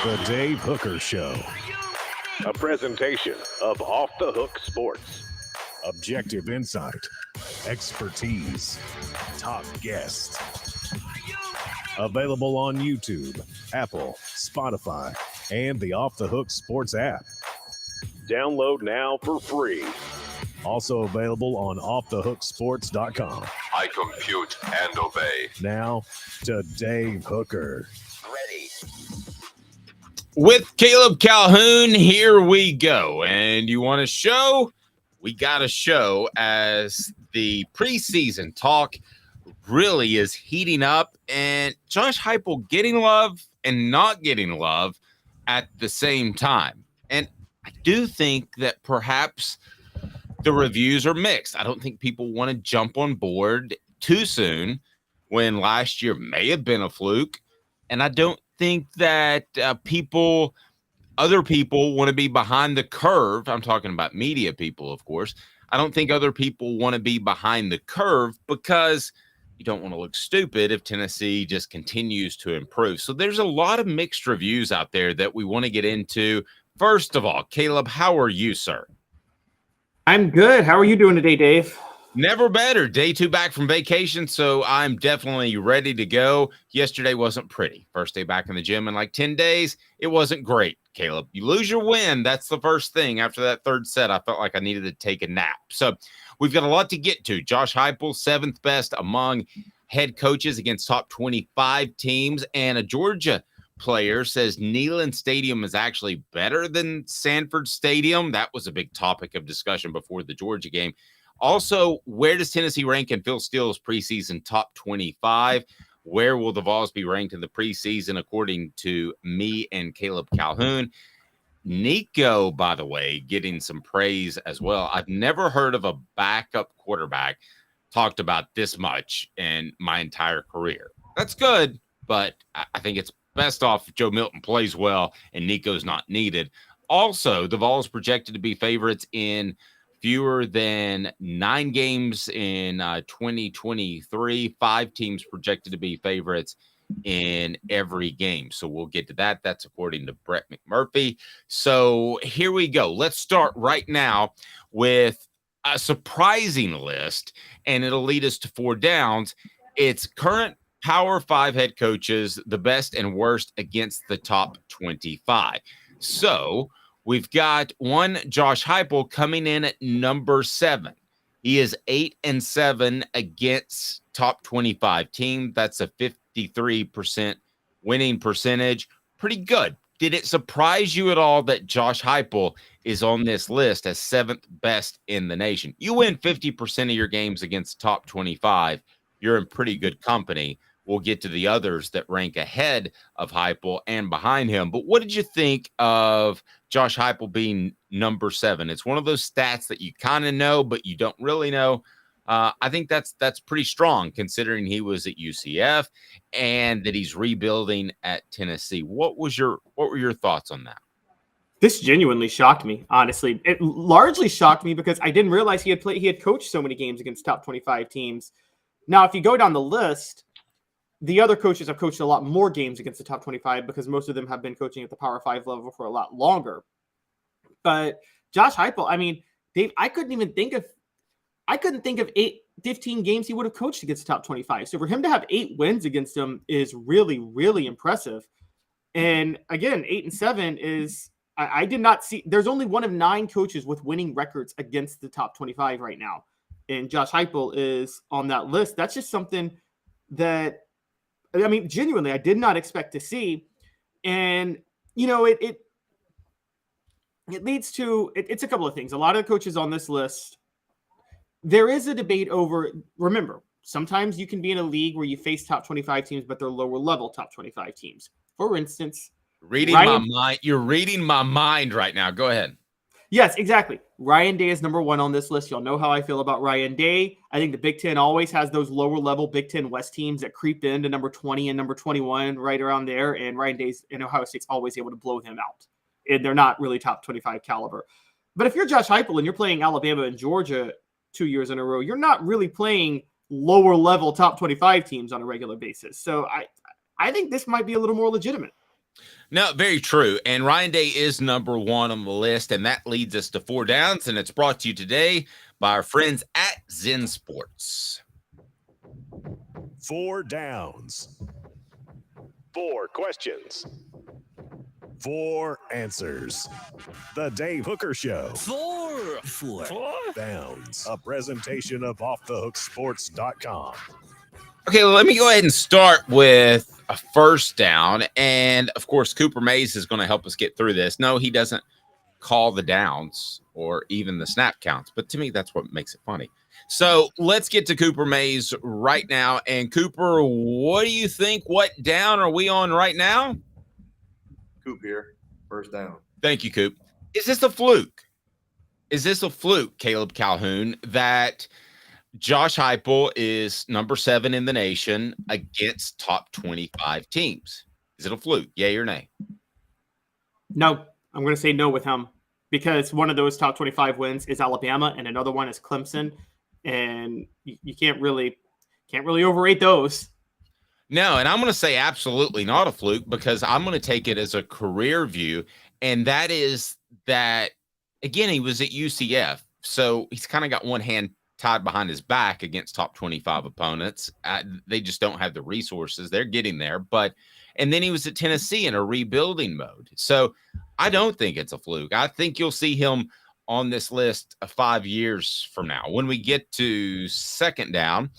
The Dave Hooker Show. A presentation of Off the Hook Sports. Objective insight, expertise, top guests. Available on YouTube, Apple, Spotify, and the Off the Hook Sports app. Download now for free. Also available on offthehooksports.com. I compute and obey. Now to Dave Hooker. Ready. With Caleb Calhoun, here we go. And you want a show? We got a show as the preseason talk really is heating up. And Josh Heupel getting love and not getting love at the same time. And I do think that perhaps the reviews are mixed. I don't think people want to jump on board too soon when last year may have been a fluke. And I don't think that other people want to be behind the curve. I'm talking about media people, of course. I don't think other people want to be behind the curve because you don't want to look stupid if Tennessee just continues to improve. So there's a lot of mixed reviews out there that we want to get into. First of all, Caleb, how are you, sir? I'm good. How are you doing today, Dave? Never better. Day 2 back from vacation, so I'm definitely ready to go. Yesterday wasn't pretty. First day back in the gym in like 10 days. It wasn't great, Caleb. You lose your win. That's the first thing. After that third set, I felt like I needed to take a nap. So we've got a lot to get to. Josh Heupel, 7th best among head coaches against top 25 teams, and a Georgia player says Neyland Stadium is actually better than Sanford Stadium. That was a big topic of discussion before the Georgia game. Also, where does Tennessee rank in Phil Steele's preseason top 25? Where will the Vols be ranked in the preseason according to me and Caleb Calhoun? Nico, by the way, getting some praise as well. I've never heard of a backup quarterback talked about this much in my entire career. That's good, but I think it's best off if Joe Milton plays well and Nico's not needed. Also, the Vols projected to be favorites in fewer than 9 games in 2023. 5 teams projected to be favorites in every game. So we'll get to that. That's according to Brett McMurphy. So here we go. Let's start right now with a surprising list, and it'll lead us to 4 downs. It's current Power 5 head coaches, the best and worst against the top 25. So we've got one Josh Heupel coming in at number 7. He is 8-7 against top 25 team. That's a 53% winning percentage. Pretty good. Did it surprise you at all that Josh Heupel is on this list as 7th best in the nation? You win 50% of your games against top 25. You're in pretty good company. We'll get to the others that rank ahead of Heupel and behind him. But what did you think of Josh Heupel being number 7? It's one of those stats that you kind of know, but you don't really know. I think that's pretty strong considering he was at UCF and that he's rebuilding at Tennessee. What were your thoughts on that? This genuinely shocked me, honestly. It largely shocked me because I didn't realize he had coached so many games against top 25 teams. Now, if you go down the list, the other coaches have coached a lot more games against the top 25 because most of them have been coaching at the Power 5 level for a lot longer. But Josh Heupel, I mean, Dave, I couldn't think of 15 games he would have coached against the top 25. So for him to have 8 wins against them is really, really impressive. And again, 8-7 is, I did not see, there's only one of 9 coaches with winning records against the top 25 right now. And Josh Heupel is on that list. That's just something that, I mean, genuinely, I did not expect to see. And, you know, it leads to, it's a couple of things. A lot of coaches on this list, there is a debate over, remember, sometimes you can be in a league where you face top 25 teams, but they're lower level top 25 teams. For instance, You're reading my mind right now. Go ahead. Yes, exactly. Ryan Day is number 1 on this list. Y'all know how I feel about Ryan Day. I think the Big Ten always has those lower level Big Ten West teams that creep into number 20 and number 21 right around there. And Ryan Day's and Ohio State's always able to blow them out. And they're not really top 25 caliber. But if you're Josh Heupel and you're playing Alabama and Georgia 2 years in a row, you're not really playing lower level top 25 teams on a regular basis. So I think this might be a little more legitimate. No, very true. And Ryan Day is number one on the list, and that leads us to 4 downs, and it's brought to you today by our friends at Zen Sports. 4 downs. 4 questions. 4 answers. The Dave Hooker Show. 4 Downs. A presentation of offthehooksports.com. Okay, let me go ahead and start with a first down. And of course, Cooper Mays is going to help us get through this. No, he doesn't call the downs or even the snap counts, but to me, that's what makes it funny. So let's get to Cooper Mays right now. And Cooper, what do you think? What down are we on right now? Coop here. First down. Thank you, Coop. Is this a fluke? Is this a fluke, Caleb Calhoun, that Josh Heupel is number 7 in the nation against top 25 teams? Is it a fluke? Yay or nay? No, I'm going to say no with him because one of those top 25 wins is Alabama and another one is Clemson. And you can't really overrate those. No, and I'm going to say absolutely not a fluke because I'm going to take it as a career view. And that is that, again, he was at UCF. So he's kind of got one hand tied behind his back against top 25 opponents. They just don't have the resources. They're getting there. And then he was at Tennessee in a rebuilding mode. So I don't think it's a fluke. I think you'll see him on this list 5 years from now. When we get to second down,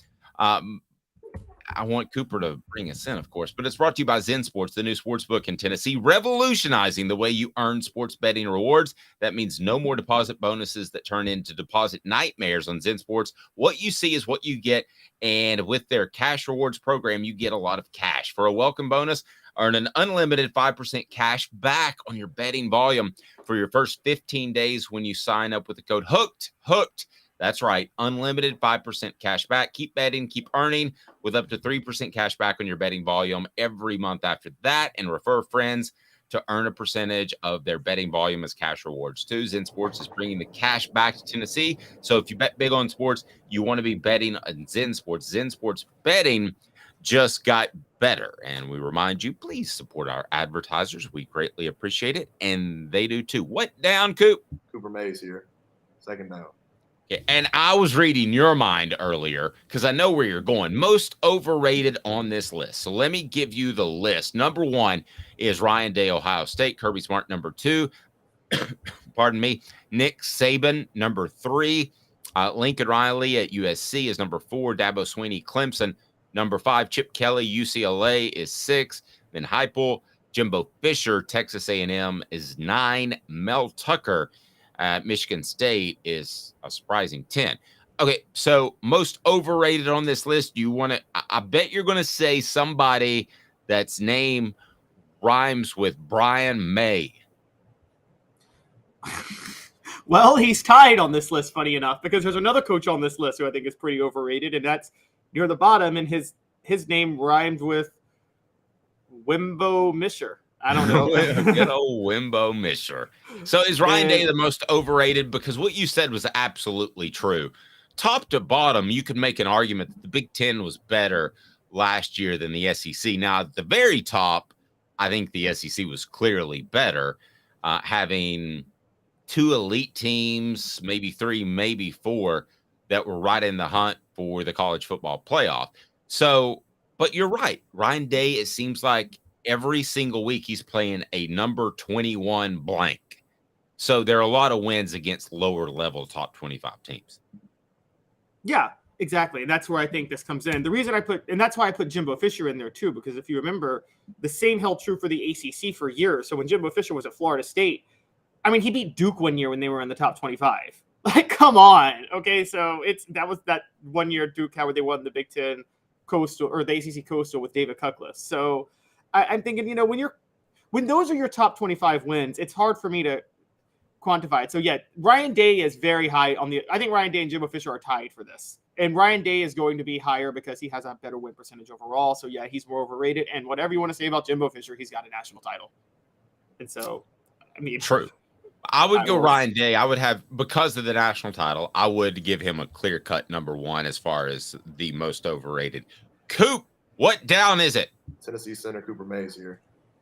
I want Cooper to bring us in, of course, but it's brought to you by Zen Sports, the new sports book in Tennessee, revolutionizing the way you earn sports betting rewards. That means no more deposit bonuses that turn into deposit nightmares on Zen Sports. What you see is what you get, and with their cash rewards program, you get a lot of cash. For a welcome bonus, earn an unlimited 5% cash back on your betting volume for your first 15 days when you sign up with the code HOOKED. That's right. Unlimited 5% cash back. Keep betting, keep earning with up to 3% cash back on your betting volume every month after that. And refer friends to earn a percentage of their betting volume as cash rewards too. Zen Sports is bringing the cash back to Tennessee. So if you bet big on sports, you want to be betting on Zen Sports. Zen Sports betting just got better. And we remind you, please support our advertisers. We greatly appreciate it. And they do too. What down, Coop? Cooper Mays here. Second down. Yeah, and I was reading your mind earlier because I know where you're going. Most overrated on this list. So let me give you the list. Number 1 is Ryan Day, Ohio State. Kirby Smart, number 2. Pardon me. Nick Saban, number 3. Lincoln Riley at USC is number 4. Dabo Swinney, Clemson, number 5. Chip Kelly, UCLA is 6. Then Heupel, Jimbo Fisher, Texas A&M is 9. Mel Tucker Michigan State is a surprising 10. Okay, so most overrated on this list, I bet you're going to say somebody that's name rhymes with Brian May. Well, he's tied on this list, funny enough, because there's another coach on this list who I think is pretty overrated, and that's near the bottom, and his name rhymed with Wimbo Misher. I don't know. Good old Wimbo Misher. So is Ryan Day the most overrated? Because what you said was absolutely true. Top to bottom, you could make an argument that the Big Ten was better last year than the SEC. Now, at the very top, I think the SEC was clearly better, having 2 elite teams, maybe 3, maybe 4, that were right in the hunt for the college football playoff. So, but you're right. Ryan Day, it seems like every single week he's playing a number 21 blank. So there are a lot of wins against lower level top 25 teams. Yeah, exactly. And that's where I think this comes in. The reason and that's why I put Jimbo Fisher in there too, because if you remember, the same held true for the ACC for years. So when Jimbo Fisher was at Florida State, I mean, he beat Duke one year when they were in the top 25. Like, come on. Okay. So that was that one year Duke, how they won the Big Ten Coastal or the ACC Coastal with David Cutcliffe. So I'm thinking, when those are your top 25 wins, it's hard for me to quantify it. So yeah, Ryan Day is very high I think Ryan Day and Jimbo Fisher are tied for this. And Ryan Day is going to be higher because he has a better win percentage overall. So yeah, he's more overrated. And whatever you want to say about Jimbo Fisher, he's got a national title. And so, I mean, true. I would go Ryan Day. I would have, because of the national title, I would give him a clear-cut number 1 as far as the most overrated. Coop, what down is it? Tennessee center Cooper Mays here.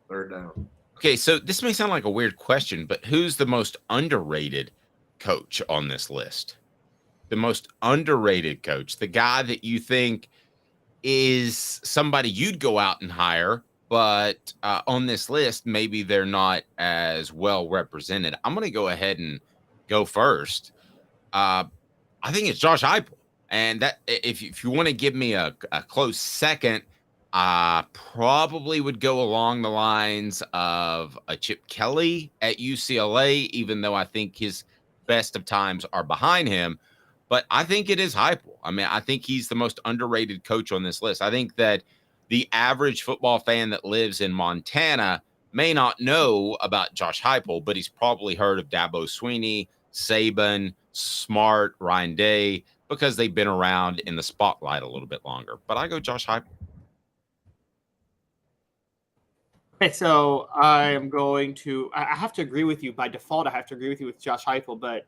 Third down. Okay, so this may sound like a weird question, but who's the most underrated coach on this list? The most underrated coach, the guy that you think is somebody you'd go out and hire, but on this list, maybe they're not as well represented. I'm going to go ahead and go first. I think it's Josh Heupel. And that if you want to give me a close second, I probably would go along the lines of a Chip Kelly at UCLA, even though I think his best of times are behind him. But I think it is Heupel. I mean, I think he's the most underrated coach on this list. I think that the average football fan that lives in Montana may not know about Josh Heupel, but he's probably heard of Dabo Swinney, Saban, Smart, Ryan Day, because they've been around in the spotlight a little bit longer. But I go Josh Heupel. Okay, so I have to agree with you. By default, I have to agree with you with Josh Heupel, but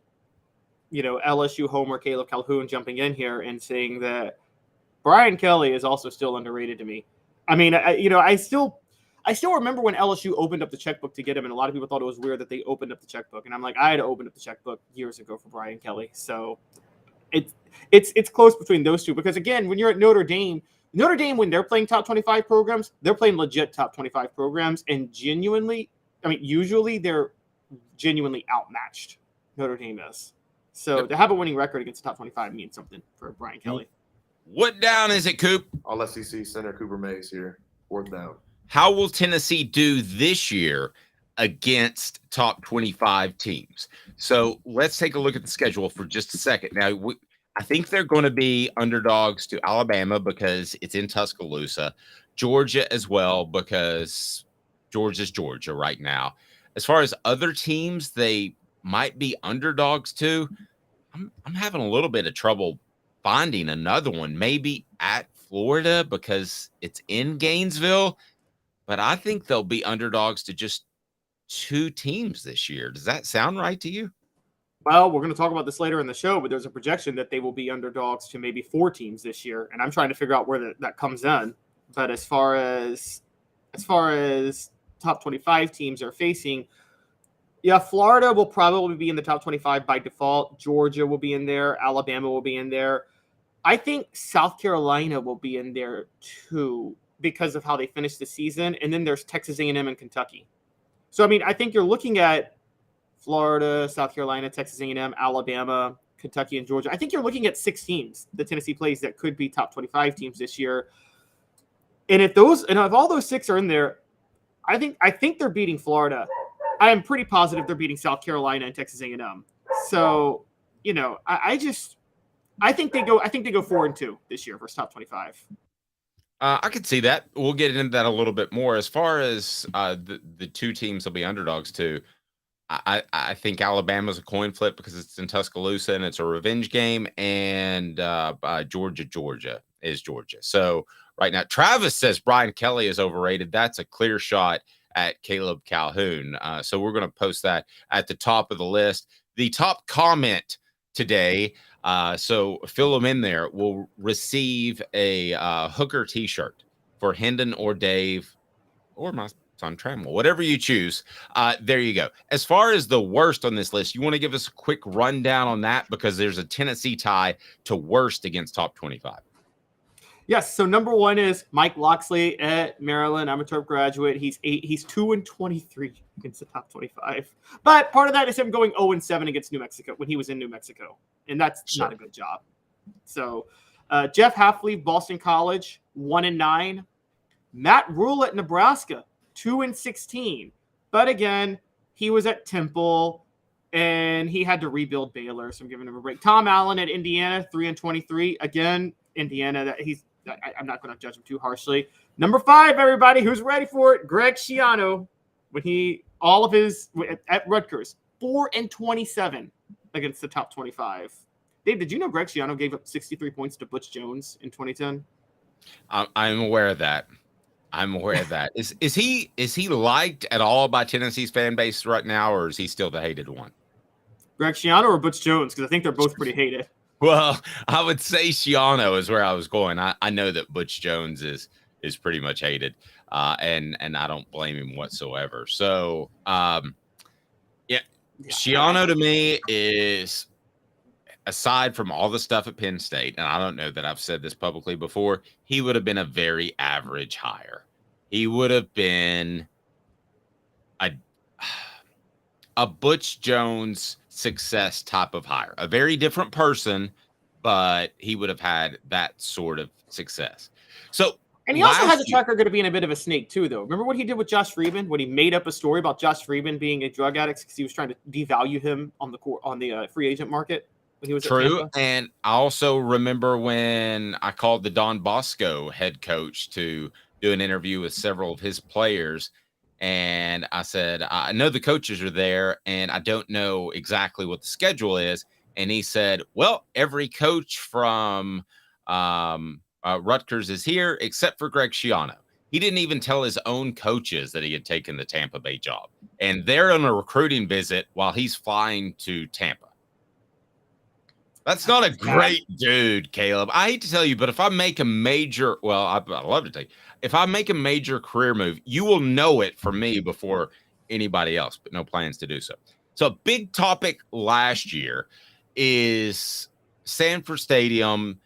LSU homer Caleb Calhoun jumping in here and saying that Brian Kelly is also still underrated to me. I mean, I still remember when LSU opened up the checkbook to get him, and a lot of people thought it was weird that they opened up the checkbook. And I'm like, I had to open up the checkbook years ago for Brian Kelly. So it's close between those two, because again, when you're at Notre Dame, when they're playing top 25 programs, they're playing legit top 25 programs, and usually they're genuinely outmatched. Notre Dame is. So to have a winning record against the top 25 means something for Brian Kelly. What down is it, Coop? All SEC center Cooper Mays here. Fourth down. How will Tennessee do this year against top 25 teams? So let's take a look at the schedule for just a second. Now, I think they're going to be underdogs to Alabama because it's in Tuscaloosa, Georgia as well, because Georgia's Georgia right now. As far as other teams, they might be underdogs to. I'm having a little bit of trouble finding another one, maybe at Florida because it's in Gainesville, but I think they'll be underdogs to just 2 teams this year. Does that sound right to you? Well, we're going to talk about this later in the show, but there's a projection that they will be underdogs to maybe 4 teams this year, and I'm trying to figure out where that comes in. But as far as top 25 teams are facing, yeah, Florida will probably be in the top 25 by default. Georgia will be in there. Alabama will be in there. I think South Carolina will be in there too because of how they finished the season. And then there's Texas A&M and Kentucky. So, I mean, I think you're looking at Florida, South Carolina, Texas A&M, Alabama, Kentucky, and Georgia. I think you're looking at 6 teams that Tennessee plays that could be top 25 teams this year. And if all those 6 are in there, I think they're beating Florida. I am pretty positive they're beating South Carolina and Texas A&M. So, I think they go 4-2 this year versus top 25. I could see that. We'll get into that a little bit more. As far as the 2 teams will be underdogs to, I think Alabama's a coin flip because it's in Tuscaloosa and it's a revenge game, and Georgia is Georgia. So right now, Travis says Brian Kelly is overrated. That's a clear shot at Caleb Calhoun. So we're going to post that at the top of the list. The top comment today, so fill them in there, will receive a Hooker t-shirt for Hendon or Dave or my son Trammell, whatever you choose. There you go. As far as the worst on this list, you want to give us a quick rundown on that because there's a Tennessee tie to worst against top 25. Yes. So number 1 is Mike Loxley at Maryland. I'm a Terp graduate. He's 2-23 against the top 25. But part of that is him going 0-7 against New Mexico when he was in New Mexico, and that's not a good job. So Jeff Halfley, Boston College, 1-9. Matt Rule at Nebraska, 2-16. But again, he was at Temple and he had to rebuild Baylor, so I'm giving him a break. Tom Allen at Indiana, 3-23. Again, Indiana, I'm not going to judge him too harshly. Number 5, everybody, who's ready for it? Greg Schiano, at Rutgers, 4-27 against the top 25. Dave, did you know Greg Schiano gave up 63 points to Butch Jones in 2010? I'm aware of that. Is he liked at all by Tennessee's fan base right now, or is he still the hated one? Greg Schiano or Butch Jones? Because I think they're both pretty hated. Well, I would say Schiano is where I was going. I know that Butch Jones is pretty much hated. and I don't blame him whatsoever. So, Schiano to me is, aside from all the stuff at Penn State, and I don't know that I've said this publicly before, he would have been a very average hire. He would have been a Butch Jones success type of hire, a very different person, but he would have had that sort of success. So, and he also has a track record of being a bit of a snake too, though. Remember what he did with Josh Freeman when he made up a story about Josh Freeman being a drug addict because he was trying to devalue him on the free agent market when he was true. at Tampa? And I also remember when I called the Don Bosco head coach to do an interview with several of his players. And I said, I know the coaches are there and I don't know exactly what the schedule is. And he said, well, every coach from Rutgers is here except for Greg Schiano. He didn't even tell his own coaches that he had taken the Tampa Bay job. And they're on a recruiting visit while he's flying to Tampa. That's not a great dude, Caleb. I hate to tell you, but if I make a major, I'd love to tell you, if I make a major career move, you will know it from me before anybody else, but no plans to do so. So a big topic last year is Sanford Stadium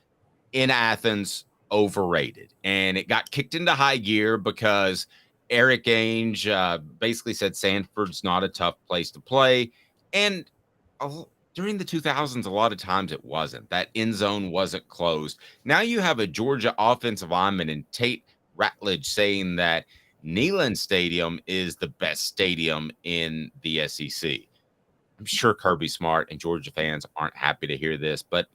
in Athens overrated. And it got kicked into high gear because Eric Ainge basically said Sanford's not a tough place to play. And during the 2000s, a lot of times it wasn't. That end zone wasn't closed. Now you have a Georgia offensive lineman in Tate Ratledge saying that Neyland Stadium is the best stadium in the SEC. I'm sure Kirby Smart and Georgia fans aren't happy to hear this, but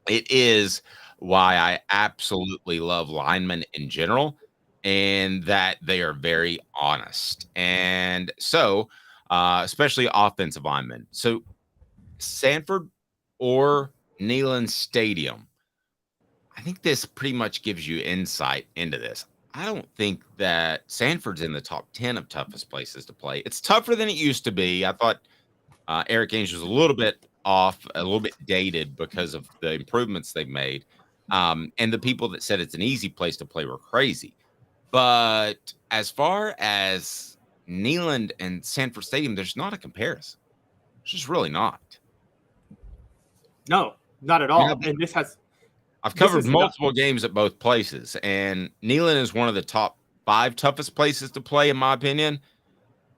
it is why I absolutely love linemen in general, and that they are very honest. And so, especially offensive linemen. So, Sanford or Neyland Stadium, I think this pretty much gives you insight into this. I don't think that Sanford's in the top 10 of toughest places to play. It's tougher than it used to be. I thought Eric Ainge was a little bit off, a little bit dated because of the improvements they've made. And the people that said it's an easy place to play were crazy. But as far as Neyland and Sanford Stadium, there's not a comparison. It's just really not. No, not at all. And I've covered multiple games at both places, and Neyland is one of the top 5 toughest places to play, in my opinion.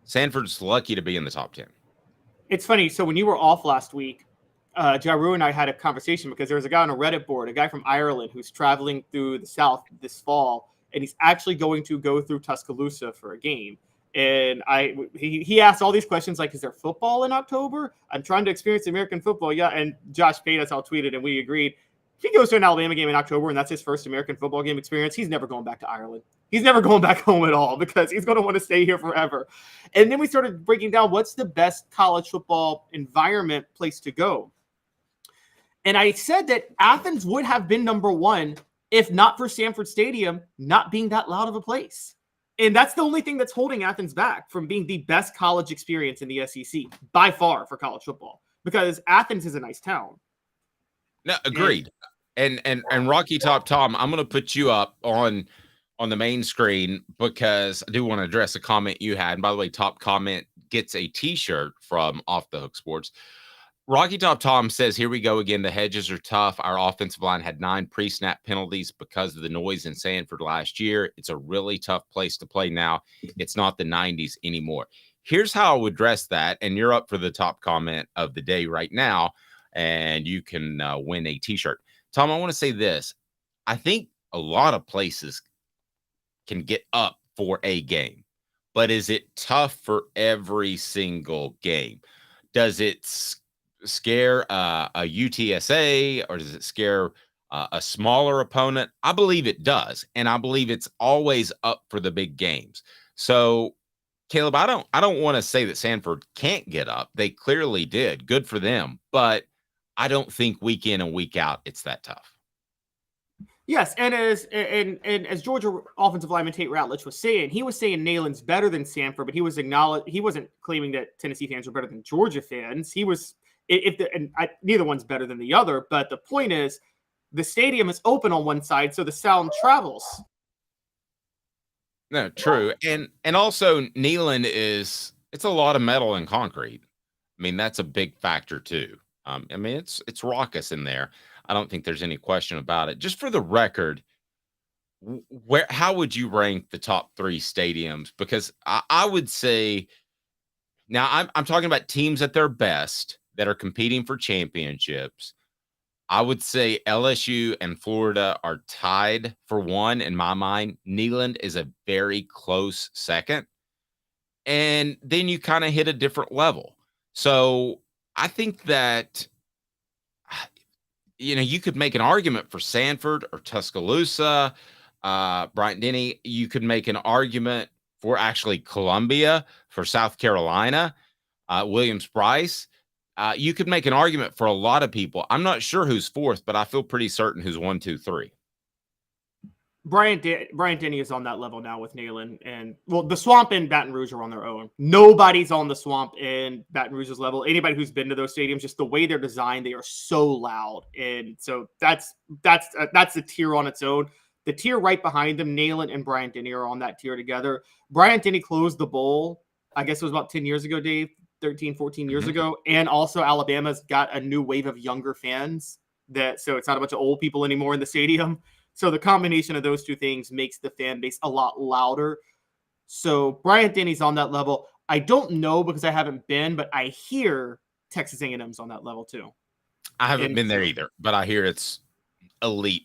Sanford's lucky to be in the top 10. It's funny. So when you were off last week, Jaru and I had a conversation because there was a guy on a Reddit board, a guy from Ireland who's traveling through the South this fall, and he's actually going to go through Tuscaloosa for a game. And he asked all these questions like, is there football in October? I'm trying to experience American football. Yeah. And Josh paid us all tweeted, and we agreed. If he goes to an Alabama game in October and that's his first American football game experience, he's never going back to Ireland. He's never going back home at all because he's going to want to stay here forever. And then we started breaking down what's the best college football environment place to go. And I said that Athens would have been number 1 if not for Sanford Stadium not being that loud of a place. And that's the only thing that's holding Athens back from being the best college experience in the SEC by far for college football, because Athens is a nice town. No, agreed. And Rocky Top Tom, I'm going to put you up on the main screen because I do want to address a comment you had. And by the way, top comment gets a T-shirt from Off the Hook Sports. Rocky Top Tom says, here we go again. The hedges are tough. Our offensive line had 9 pre-snap penalties because of the noise in Sanford last year. It's a really tough place to play now. It's not the 90s anymore. Here's how I would address that. And you're up for the top comment of the day right now, and you can win a T-shirt. Tom, I want to say this. I think a lot of places can get up for a game, but is it tough for every single game? Does it scare a UTSA, or does it scare a smaller opponent? I believe it does, and I believe it's always up for the big games. So, Caleb, I don't want to say that Sanford can't get up. They clearly did. Good for them, but I don't think week in and week out it's that tough. Yes, and as Georgia offensive lineman Tate Ratledge was saying, he was saying Neyland's better than Sanford, but he wasn't claiming that Tennessee fans were better than Georgia fans. He was neither one's better than the other, but the point is the stadium is open on one side, so the sound travels. No, true. And also Neyland it's a lot of metal and concrete. I mean, that's a big factor too. I mean, it's raucous in there. I don't think there's any question about it. Just for the record, how would you rank the top 3 stadiums? Because I would say now I'm talking about teams at their best that are competing for championships. I would say LSU and Florida are tied for 1 in my mind. Neyland is a very close second. And then you kind of hit a different level. So I think that, you could make an argument for Sanford or Tuscaloosa, Bryant-Denny. You could make an argument for actually Columbia, for South Carolina, Williams-Brice. You could make an argument for a lot of people. I'm not sure who's 4th, but I feel pretty certain who's 1, 2, 3. Bryant-Denny is on that level now with Neyland. And, the Swamp and Baton Rouge are on their own. Nobody's on the Swamp and Baton Rouge's level. Anybody who's been to those stadiums, just the way they're designed, they are so loud. And so that's a tier on its own. The tier right behind them, Neyland and Bryant-Denny are on that tier together. Bryant-Denny closed the bowl, I guess it was about 10 years ago, Dave, 13, 14 years ago. And also Alabama's got a new wave of younger fans so it's not a bunch of old people anymore in the stadium. So the combination of those two things makes the fan base a lot louder. So Bryant-Denny's on that level. I don't know because I haven't been, but I hear Texas A&M's on that level too. I haven't been there either, but I hear it's elite.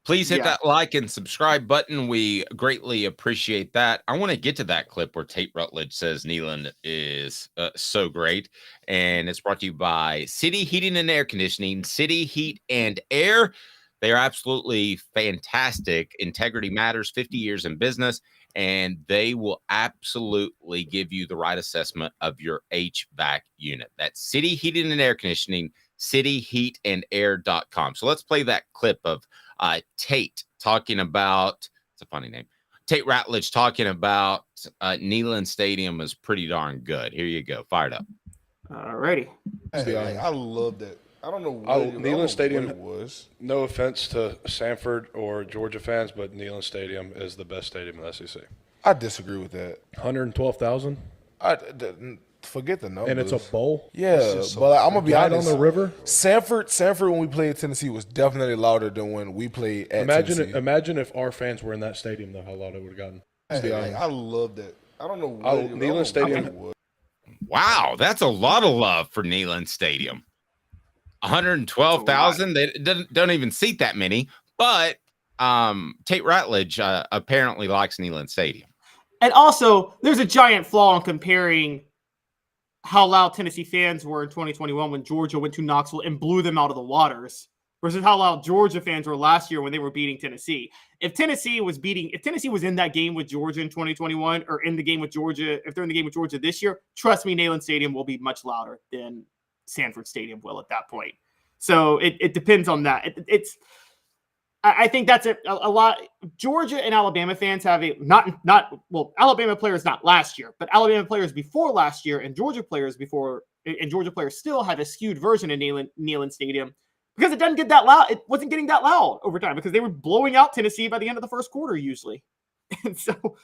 Please hit that like and subscribe button. We greatly appreciate that. I want to get to that clip where Tate Rutledge says Neyland is so great. And it's brought to you by City Heating and Air Conditioning, City Heat and Air. They are absolutely fantastic. Integrity matters, 50 years in business, and they will absolutely give you the right assessment of your HVAC unit. That's City Heating and Air Conditioning, cityheatandair.com. So let's play that clip of Tate talking about, it's a funny name, Tate Rutledge talking about Neyland Stadium is pretty darn good. Here you go. Fired up. All righty. I love that. I don't know what Neyland Stadium it was. No offense to Sanford or Georgia fans, but Neyland Stadium is the best stadium in the SEC. I disagree with that. 112,000. Forget the numbers. And it's a bowl. Yeah, but I'm gonna be honest. On the river. Sanford, when we played Tennessee, was definitely louder than when we played at Tennessee. Imagine if our fans were in that stadium, though, how loud it would have gotten. I love that. I don't know. Neyland Stadium. Wow, that's a lot of love for Neyland Stadium. 112,000. They don't even seat that many, but Tate Rutledge apparently likes Neyland Stadium. And also, there's a giant flaw in comparing how loud Tennessee fans were in 2021 when Georgia went to Knoxville and blew them out of the waters versus how loud Georgia fans were last year when they were beating Tennessee. If Tennessee was in that game with Georgia in 2021 or in the game with Georgia, if they're in the game with Georgia this year, trust me, Neyland Stadium will be much louder than Sanford Stadium will at that point. So it depends on that. I think that's a lot. Georgia and Alabama fans have Alabama players not last year, but Alabama players before last year and Georgia players still have a skewed version of Neyland Stadium because it doesn't get that loud. It wasn't getting that loud over time because they were blowing out Tennessee by the end of the first quarter usually. And so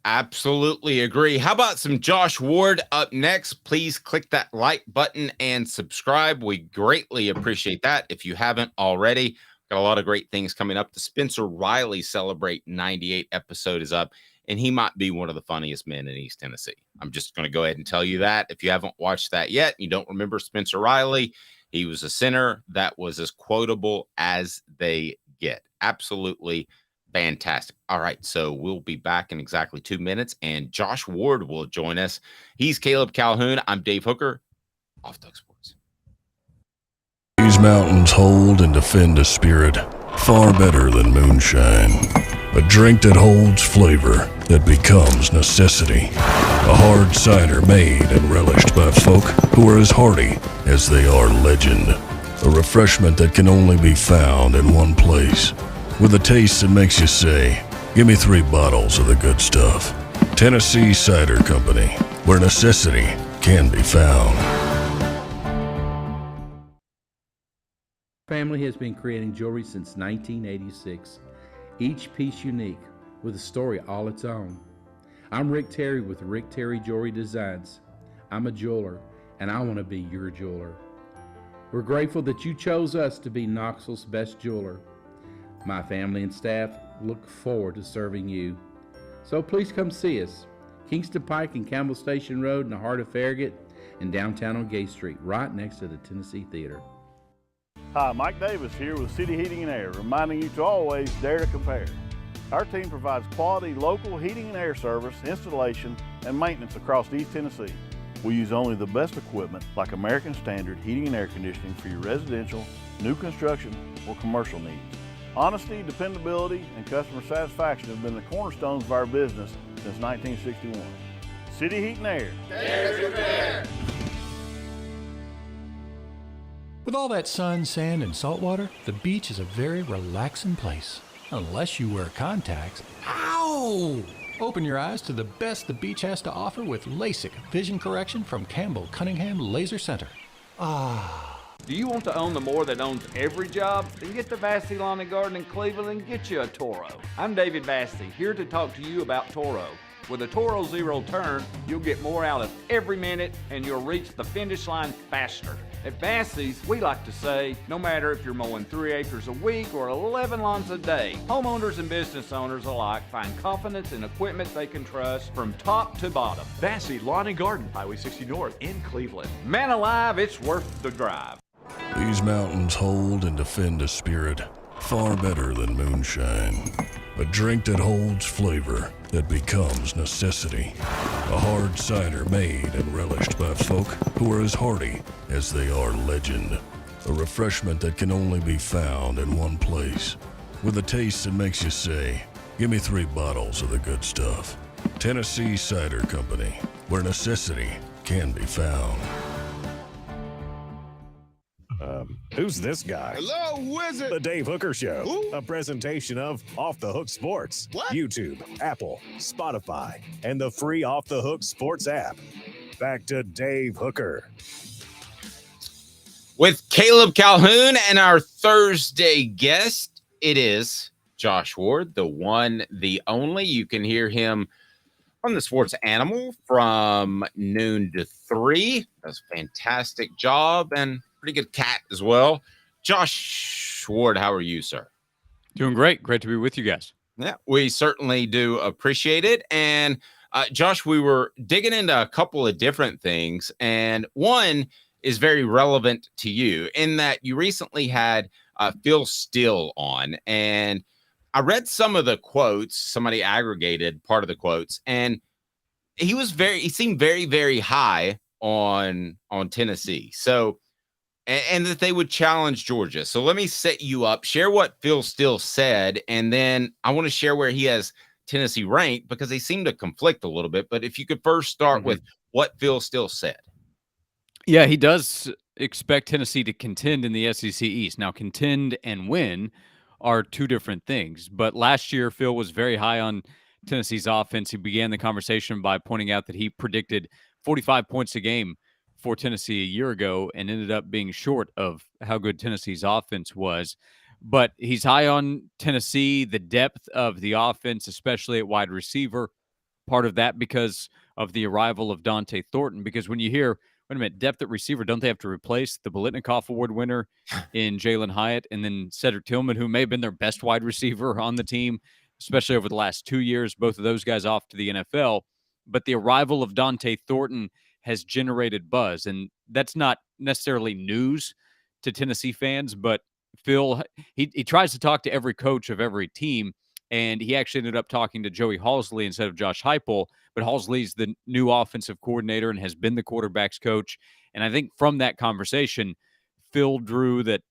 absolutely agree. How about some Josh Ward up next? Please click that like button and subscribe. We greatly appreciate that. If you haven't already, got a lot of great things coming up. The Spencer Riley Celebrate 98 episode is up, and he might be one of the funniest men in East Tennessee. I'm just going to go ahead and tell you that. If you haven't watched that yet, you don't remember Spencer Riley, he was a center that was as quotable as they get. Absolutely fantastic. All right, so we'll be back in exactly 2 minutes, and Josh Ward will join us. He's Caleb Calhoun. I'm Dave Hooker, Off Duck Sports. These mountains hold and defend a spirit far better than moonshine. A drink that holds flavor that becomes necessity. A hard cider made and relished by folk who are as hearty as they are legend. A refreshment that can only be found in one place. With a taste that makes you say, give me 3 bottles of the good stuff. Tennessee Cider Company, where necessity can be found. Family has been creating jewelry since 1986, each piece unique, with a story all its own. I'm Rick Terry with Rick Terry Jewelry Designs. I'm a jeweler, and I want to be your jeweler. We're grateful that you chose us to be Knoxville's best jeweler. My family and staff look forward to serving you. So please come see us. Kingston Pike and Campbell Station Road in the heart of Farragut, and downtown on Gay Street, right next to the Tennessee Theater. Hi, Mike Davis here with City Heating and Air, reminding you to always dare to compare. Our team provides quality local heating and air service, installation, and maintenance across East Tennessee. We use only the best equipment like American Standard heating and air conditioning for your residential, new construction, or commercial needs. Honesty, dependability, and customer satisfaction have been the cornerstones of our business since 1961. City Heat and Air. Dare to compare. With all that sun, sand, and salt water, the beach is a very relaxing place. Unless you wear contacts. Ow! Open your eyes to the best the beach has to offer with LASIK vision correction from Campbell Cunningham Laser Center. Ah. Do you want to own the more that owns every job? Then get to Vassey Lawn and Garden in Cleveland and get you a Toro. I'm David Vassey, here to talk to you about Toro. With a Toro Zero Turn, you'll get more out of every minute and you'll reach the finish line faster. At Vassey's, we like to say, no matter if you're mowing 3 acres a week or 11 lawns a day, homeowners and business owners alike find confidence in equipment they can trust from top to bottom. Vassey Lawn and Garden, Highway 60 North in Cleveland. Man alive, it's worth the drive. These mountains hold and defend a spirit far better than moonshine. A drink that holds flavor that becomes necessity. A hard cider made and relished by folk who are as hardy as they are legend. A refreshment that can only be found in one place. With a taste that makes you say, give me 3 bottles of the good stuff. Tennessee Cider Company, where necessity can be found. Who's this guy? Hello, wizard. The Dave Hooker Show, a presentation of Off the Hook Sports, YouTube, Apple, Spotify, and the free Off the Hook Sports app. Back to Dave Hooker. With Caleb Calhoun and our Thursday guest, it is Josh Ward, the one, the only. You can hear him on the Sports Animal from noon to 3. Does a fantastic job and pretty good cat as well. Josh Ward, how are you, sir? Doing great. Great to be with you guys. Yeah, we certainly do appreciate it. And Josh, we were digging into a couple of different things, and one is very relevant to you in that you recently had Phil Steele on, and I read some of the quotes. Somebody aggregated part of the quotes, and he seemed very, very high on Tennessee. So, and that they would challenge Georgia. So let me set you up, share what Phil Steele said, and then I want to share where he has Tennessee ranked because they seem to conflict a little bit. But if you could first start with what Phil Steele said. Yeah, he does expect Tennessee to contend in the SEC East. Now, contend and win are two different things. But last year, Phil was very high on Tennessee's offense. He began the conversation by pointing out that he predicted 45 points a game for Tennessee a year ago and ended up being short of how good Tennessee's offense was. But he's high on Tennessee, the depth of the offense, especially at wide receiver. Part of that because of the arrival of Dante Thornton. Because when you hear, wait a minute, depth at receiver, don't they have to replace the Biletnikoff Award winner in Jalen Hyatt and then Cedric Tillman, who may have been their best wide receiver on the team, especially over the last 2 years, both of those guys off to the NFL. But the arrival of Dante Thornton has generated buzz, and that's not necessarily news to Tennessee fans, but Phil, he tries to talk to every coach of every team, and he actually ended up talking to Joey Halzle instead of Josh Heupel, but Halzle's the new offensive coordinator and has been the quarterback's coach, and I think from that conversation, Phil drew that,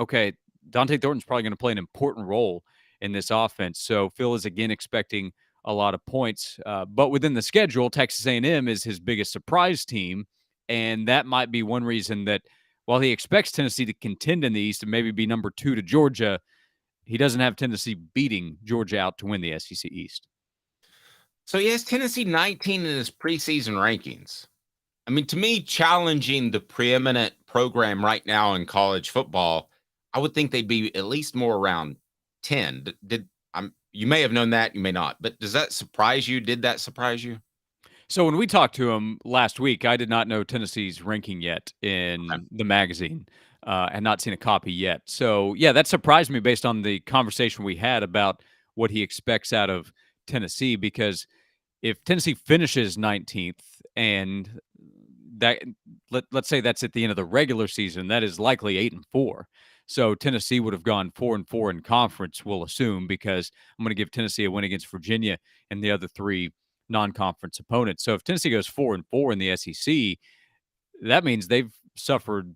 okay, Dante Thornton's probably going to play an important role in this offense, so Phil is again expecting a lot of points. But within the schedule, Texas A&M is his biggest surprise team, and that might be one reason that while he expects Tennessee to contend in the East and maybe be number 2 to Georgia, he doesn't have Tennessee beating Georgia out to win the SEC East. So he has Tennessee 19 in his preseason rankings. I mean, to me, challenging the preeminent program right now in college football, I would think they'd be at least more around 10. You may have known that, you may not, but does that surprise you? Did that surprise you? So when we talked to him last week, I did not know Tennessee's ranking yet in the magazine, and not seen a copy yet. So yeah, that surprised me based on the conversation we had about what he expects out of Tennessee. Because if Tennessee finishes 19th, and that let's say that's at the end of the regular season, that is likely 8-4. So Tennessee would have gone 4-4 in conference, we'll assume, because I'm going to give Tennessee a win against Virginia and the other 3 non-conference opponents. So if Tennessee goes 4-4 in the SEC, that means they've suffered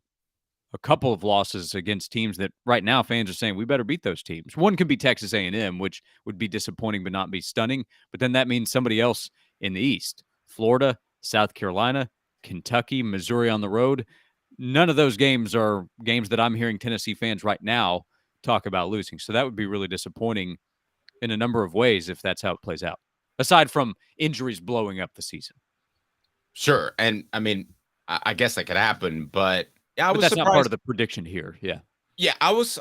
a couple of losses against teams that right now fans are saying we better beat those teams. One could be Texas A&M, which would be disappointing but not be stunning. But then that means somebody else in the East, Florida, South Carolina, Kentucky, Missouri on the road. None of those games are games that I'm hearing Tennessee fans right now talk about losing. So that would be really disappointing in a number of ways if that's how it plays out, aside from injuries blowing up the season. Sure. And I mean, I guess that could happen, but But that's not part of the prediction here. Yeah. Yeah, I was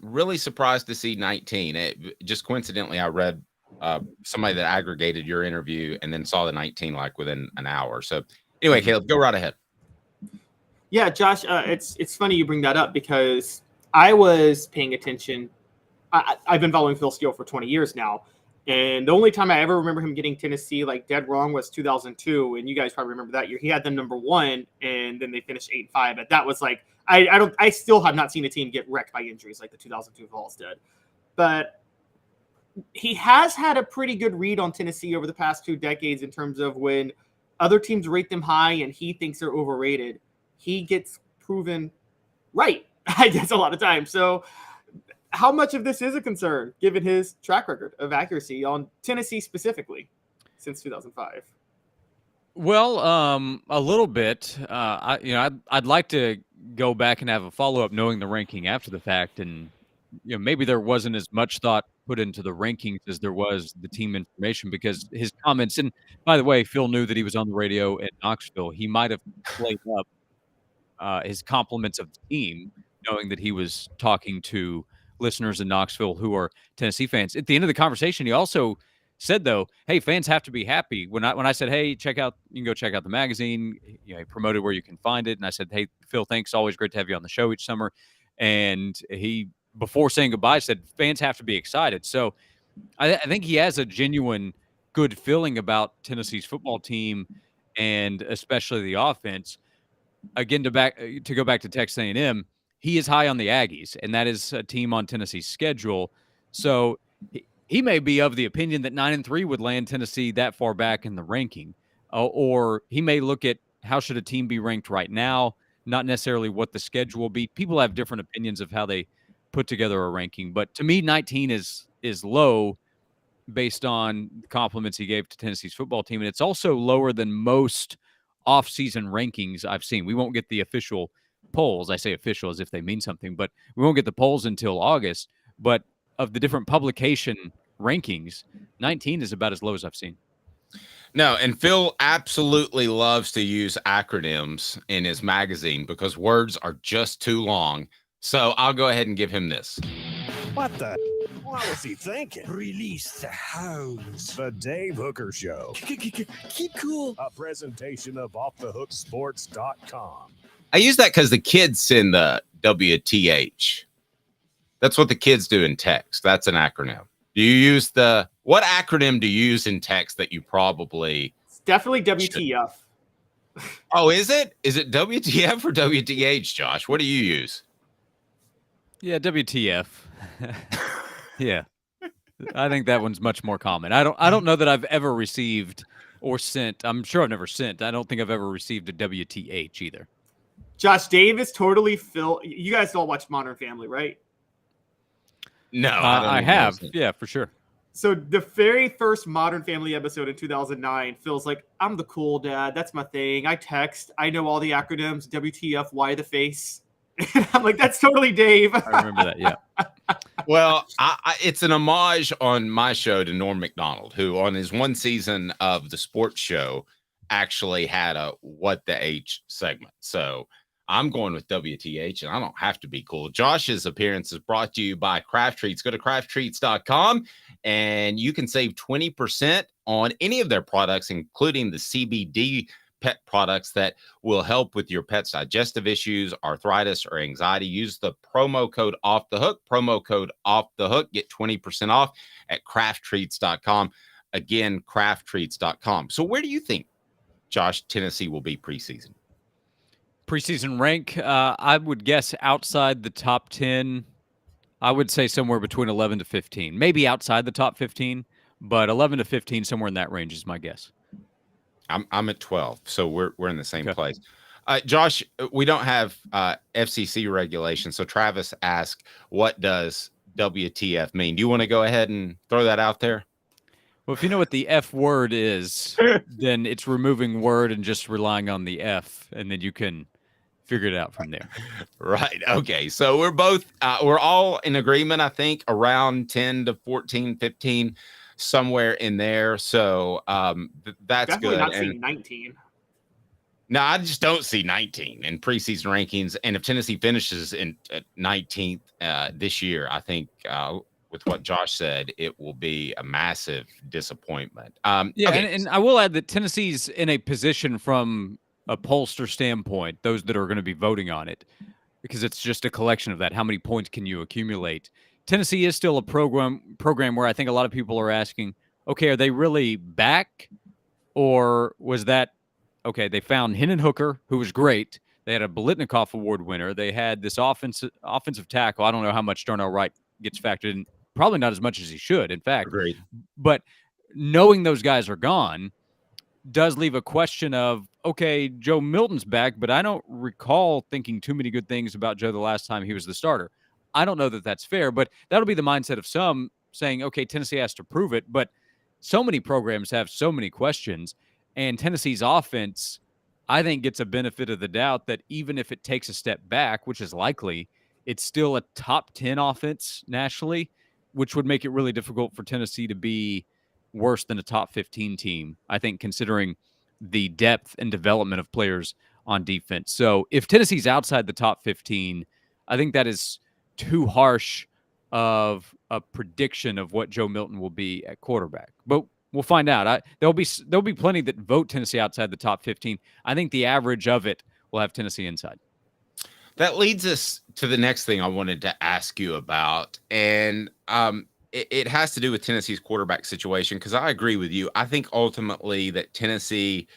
really surprised to see 19. Just coincidentally, I read somebody that aggregated your interview and then saw the 19 like within an hour. So anyway, Caleb, go right ahead. Yeah, Josh, it's funny you bring that up because I was paying attention. I've been following Phil Steele for 20 years now. And the only time I ever remember him getting Tennessee like dead wrong was 2002. And you guys probably remember that year. He had them number 1 and then they finished 8-5. But that was like, I still have not seen a team get wrecked by injuries like the 2002 Vols did. But he has had a pretty good read on Tennessee over the past 2 decades in terms of when other teams rate them high and he thinks they're overrated, he gets proven right, I guess, a lot of times. So how much of this is a concern given his track record of accuracy on Tennessee specifically since 2005? Well, a little bit. I'd like to go back and have a follow-up knowing the ranking after the fact, and maybe there wasn't as much thought put into the rankings as there was the team information, because his comments, and by the way, Phil knew that he was on the radio at Knoxville. He might have played up his compliments of the team, knowing that he was talking to listeners in Knoxville who are Tennessee fans. At the end of the conversation, he also said, though, hey, fans have to be happy. When I said, hey, you can go check out the magazine, he promoted where you can find it. And I said, hey, Phil, thanks. Always great to have you on the show each summer. And he, before saying goodbye, said fans have to be excited. So I think he has a genuine good feeling about Tennessee's football team and especially the offense. Again, to go back to Texas A&M, he is high on the Aggies, and that is a team on Tennessee's schedule. So he may be of the opinion that 9-3 would land Tennessee that far back in the ranking, or he may look at how should a team be ranked right now, not necessarily what the schedule will be. People have different opinions of how they put together a ranking, but to me, 19 is low based on the compliments he gave to Tennessee's football team, and it's also lower than most off-season rankings I've seen. We won't get the official polls. I say official as if they mean something, but we won't get the polls until August. But of the different publication rankings, 19 is about as low as I've seen. No, and Phil absolutely loves to use acronyms in his magazine because words are just too long. So I'll go ahead and give him this. What the? What was he thinking? Release the hounds. The Dave Hooker Show. Keep cool. A presentation of offthehooksports.com. I use that because the kids send the WTH. That's what the kids do in text. That's an acronym. Do you use what acronym do you use in text that you probably... It's definitely WTF. Oh, is it? Is it WTF or WTH, Josh? What do you use? Yeah, WTF. Yeah. I think that one's much more common. I don't know that I've ever received or sent. I'm sure I've never sent. I don't think I've ever received a WTH either. Josh, Dave is totally Phil. You guys all watch Modern Family, right? No, I have. Yeah, for sure. So the very first Modern Family episode in 2009, Phil's like, I'm the cool dad. That's my thing. I text. I know all the acronyms. WTF, why the face? And I'm like, that's totally Dave. I remember that, yeah. Well, it's an homage on my show to Norm Macdonald, who on his one season of the sports show actually had a What the H segment. So I'm going with WTH, and I don't have to be cool. Josh's appearance is brought to you by Craft Treats. Go to crafttreats.com, and you can save 20% on any of their products, including the CBD pet products that will help with your pet's digestive issues, arthritis, or anxiety. Use the promo code OFFTHEHOOK. Promo code OFFTHEHOOK. Get 20% off at crafttreats.com. Again, crafttreats.com. So where do you think, Josh, Tennessee will be preseason? Preseason rank, I would guess outside the top 10. I would say somewhere between 11 to 15. Maybe outside the top 15, but 11 to 15, somewhere in that range is my guess. I'm at 12, so we're in the same place. Josh, we don't have FCC regulation, so Travis asked, what does WTF mean? Do you want to go ahead and throw that out there? Well, if you know what the F word is, then it's removing word and just relying on the F, and then you can figure it out from there. Right. Okay. So we're all in agreement, I think, around 10 to 14, 15, somewhere in there. So that's definitely good. Not seeing 19. No, I just don't see 19 in preseason rankings. And if Tennessee finishes at 19th this year, I think with what Josh said, it will be a massive disappointment. Okay. And I will add that Tennessee's in a position from a pollster standpoint, those that are going to be voting on it, because it's just a collection of that. How many points can you accumulate? Tennessee is still a program where I think a lot of people are asking, okay, are they really back? Or was that, okay, they found Hendon Hooker, who was great. They had a Biletnikoff Award winner. They had this offensive tackle. I don't know how much Darnell Wright gets factored in. Probably not as much as he should, in fact. Agreed. But knowing those guys are gone does leave a question of, okay, Joe Milton's back, but I don't recall thinking too many good things about Joe the last time he was the starter. I don't know that that's fair, but that'll be the mindset of some saying, okay, Tennessee has to prove it. But so many programs have so many questions, and Tennessee's offense, I think, gets a benefit of the doubt that even if it takes a step back, which is likely, it's still a top 10 offense nationally, which would make it really difficult for Tennessee to be worse than a top 15 team, I think, considering the depth and development of players on defense. So if Tennessee's outside the top 15, I think that is too harsh of a prediction of what Joe Milton will be at quarterback. But we'll find out. There'll be plenty that vote Tennessee outside the top 15. I think the average of it will have Tennessee inside. That leads us to the next thing I wanted to ask you about. And it has to do with Tennessee's quarterback situation, because I agree with you. I think ultimately that Tennessee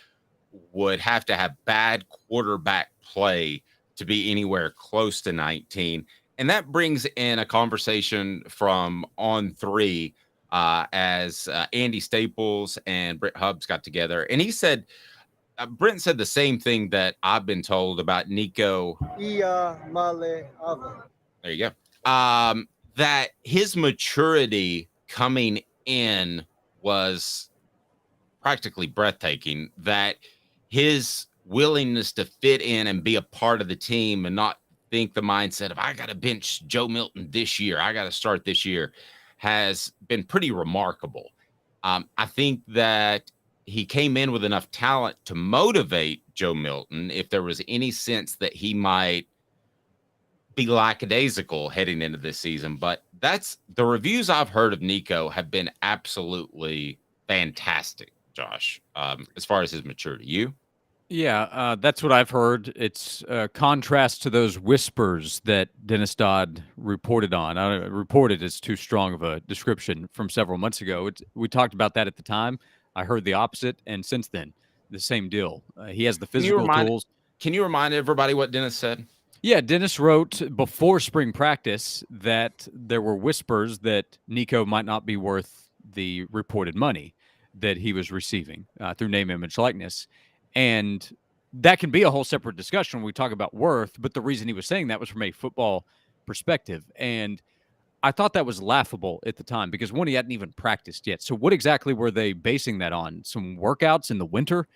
would have to have bad quarterback play to be anywhere close to 19. And that brings in a conversation from On 3 as Andy Staples and Brent Hubbs got together. And he said, Brent said the same thing that I've been told about Nico Iamaleava. There you go. That his maturity coming in was practically breathtaking, that his willingness to fit in and be a part of the team and not think the mindset of, I got to bench Joe Milton this year, I got to start this year, has been pretty remarkable. I think that he came in with enough talent to motivate Joe Milton if there was any sense that he might be lackadaisical heading into this season. But that's the reviews I've heard of Nico have been absolutely fantastic, Josh, as far as his maturity. You? Yeah, that's what I've heard. It's a contrast to those whispers that Dennis Dodd reported on. Reported is too strong of a description from several months ago. We talked about that at the time. I heard the opposite, and since then, the same deal. He has the physical tools. Can you remind everybody what Dennis said? Yeah, Dennis wrote before spring practice that there were whispers that Nico might not be worth the reported money that he was receiving through name, image, likeness. And that can be a whole separate discussion when we talk about worth, but the reason he was saying that was from a football perspective. And I thought that was laughable at the time because, one, he hadn't even practiced yet. So what exactly were they basing that on? Some workouts in the winter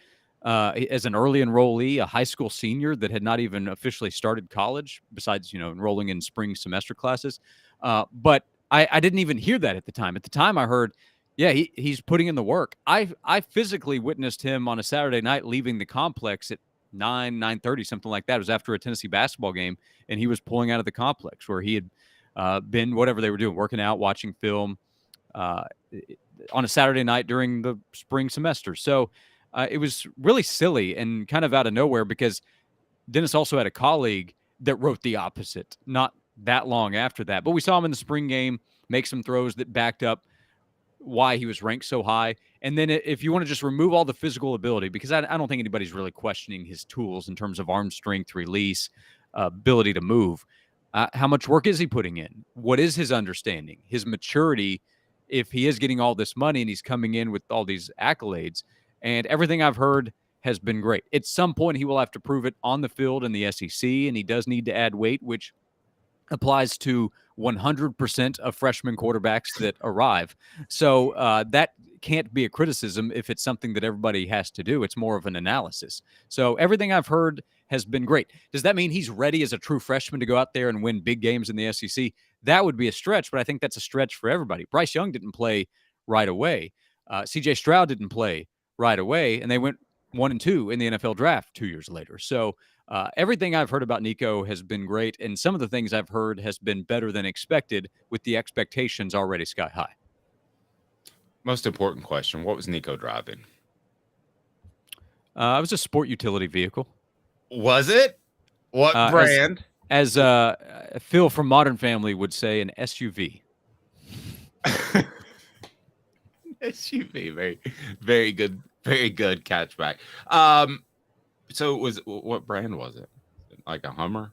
as an early enrollee, a high school senior that had not even officially started college besides, enrolling in spring semester classes. But I didn't even hear that at the time. At the time I heard, yeah, he's putting in the work. I physically witnessed him on a Saturday night leaving the complex at 9:30, something like that. It was after a Tennessee basketball game, and he was pulling out of the complex where he had been, whatever they were doing, working out, watching film on a Saturday night during the spring semester. So it was really silly and kind of out of nowhere because Dennis also had a colleague that wrote the opposite, not that long after that. But we saw him in the spring game make some throws that backed up why he was ranked so high. And then if you want to just remove all the physical ability, because I don't think anybody's really questioning his tools in terms of arm strength, release, ability to move. How much work is he putting in? What is his understanding, his maturity, if he is getting all this money and he's coming in with all these accolades? And everything I've heard has been great. At some point, he will have to prove it on the field in the SEC, and he does need to add weight, which applies to 100% of freshman quarterbacks that arrive. So that can't be a criticism if it's something that everybody has to do. It's more of an analysis. So everything I've heard has been great. Does that mean he's ready as a true freshman to go out there and win big games in the SEC? That would be a stretch, but I think that's a stretch for everybody. Bryce Young didn't play right away. CJ Stroud didn't play right away, and they went 1-2 in the NFL draft 2 years later. So everything I've heard about Nico has been great, and some of the things I've heard has been better than expected with the expectations already sky high. Most important question, what was Nico driving? It was a sport utility vehicle. Was it? What brand? As Phil from Modern Family would say, an SUV. SUV, very, very good catchback. So what brand was it? Like a Hummer?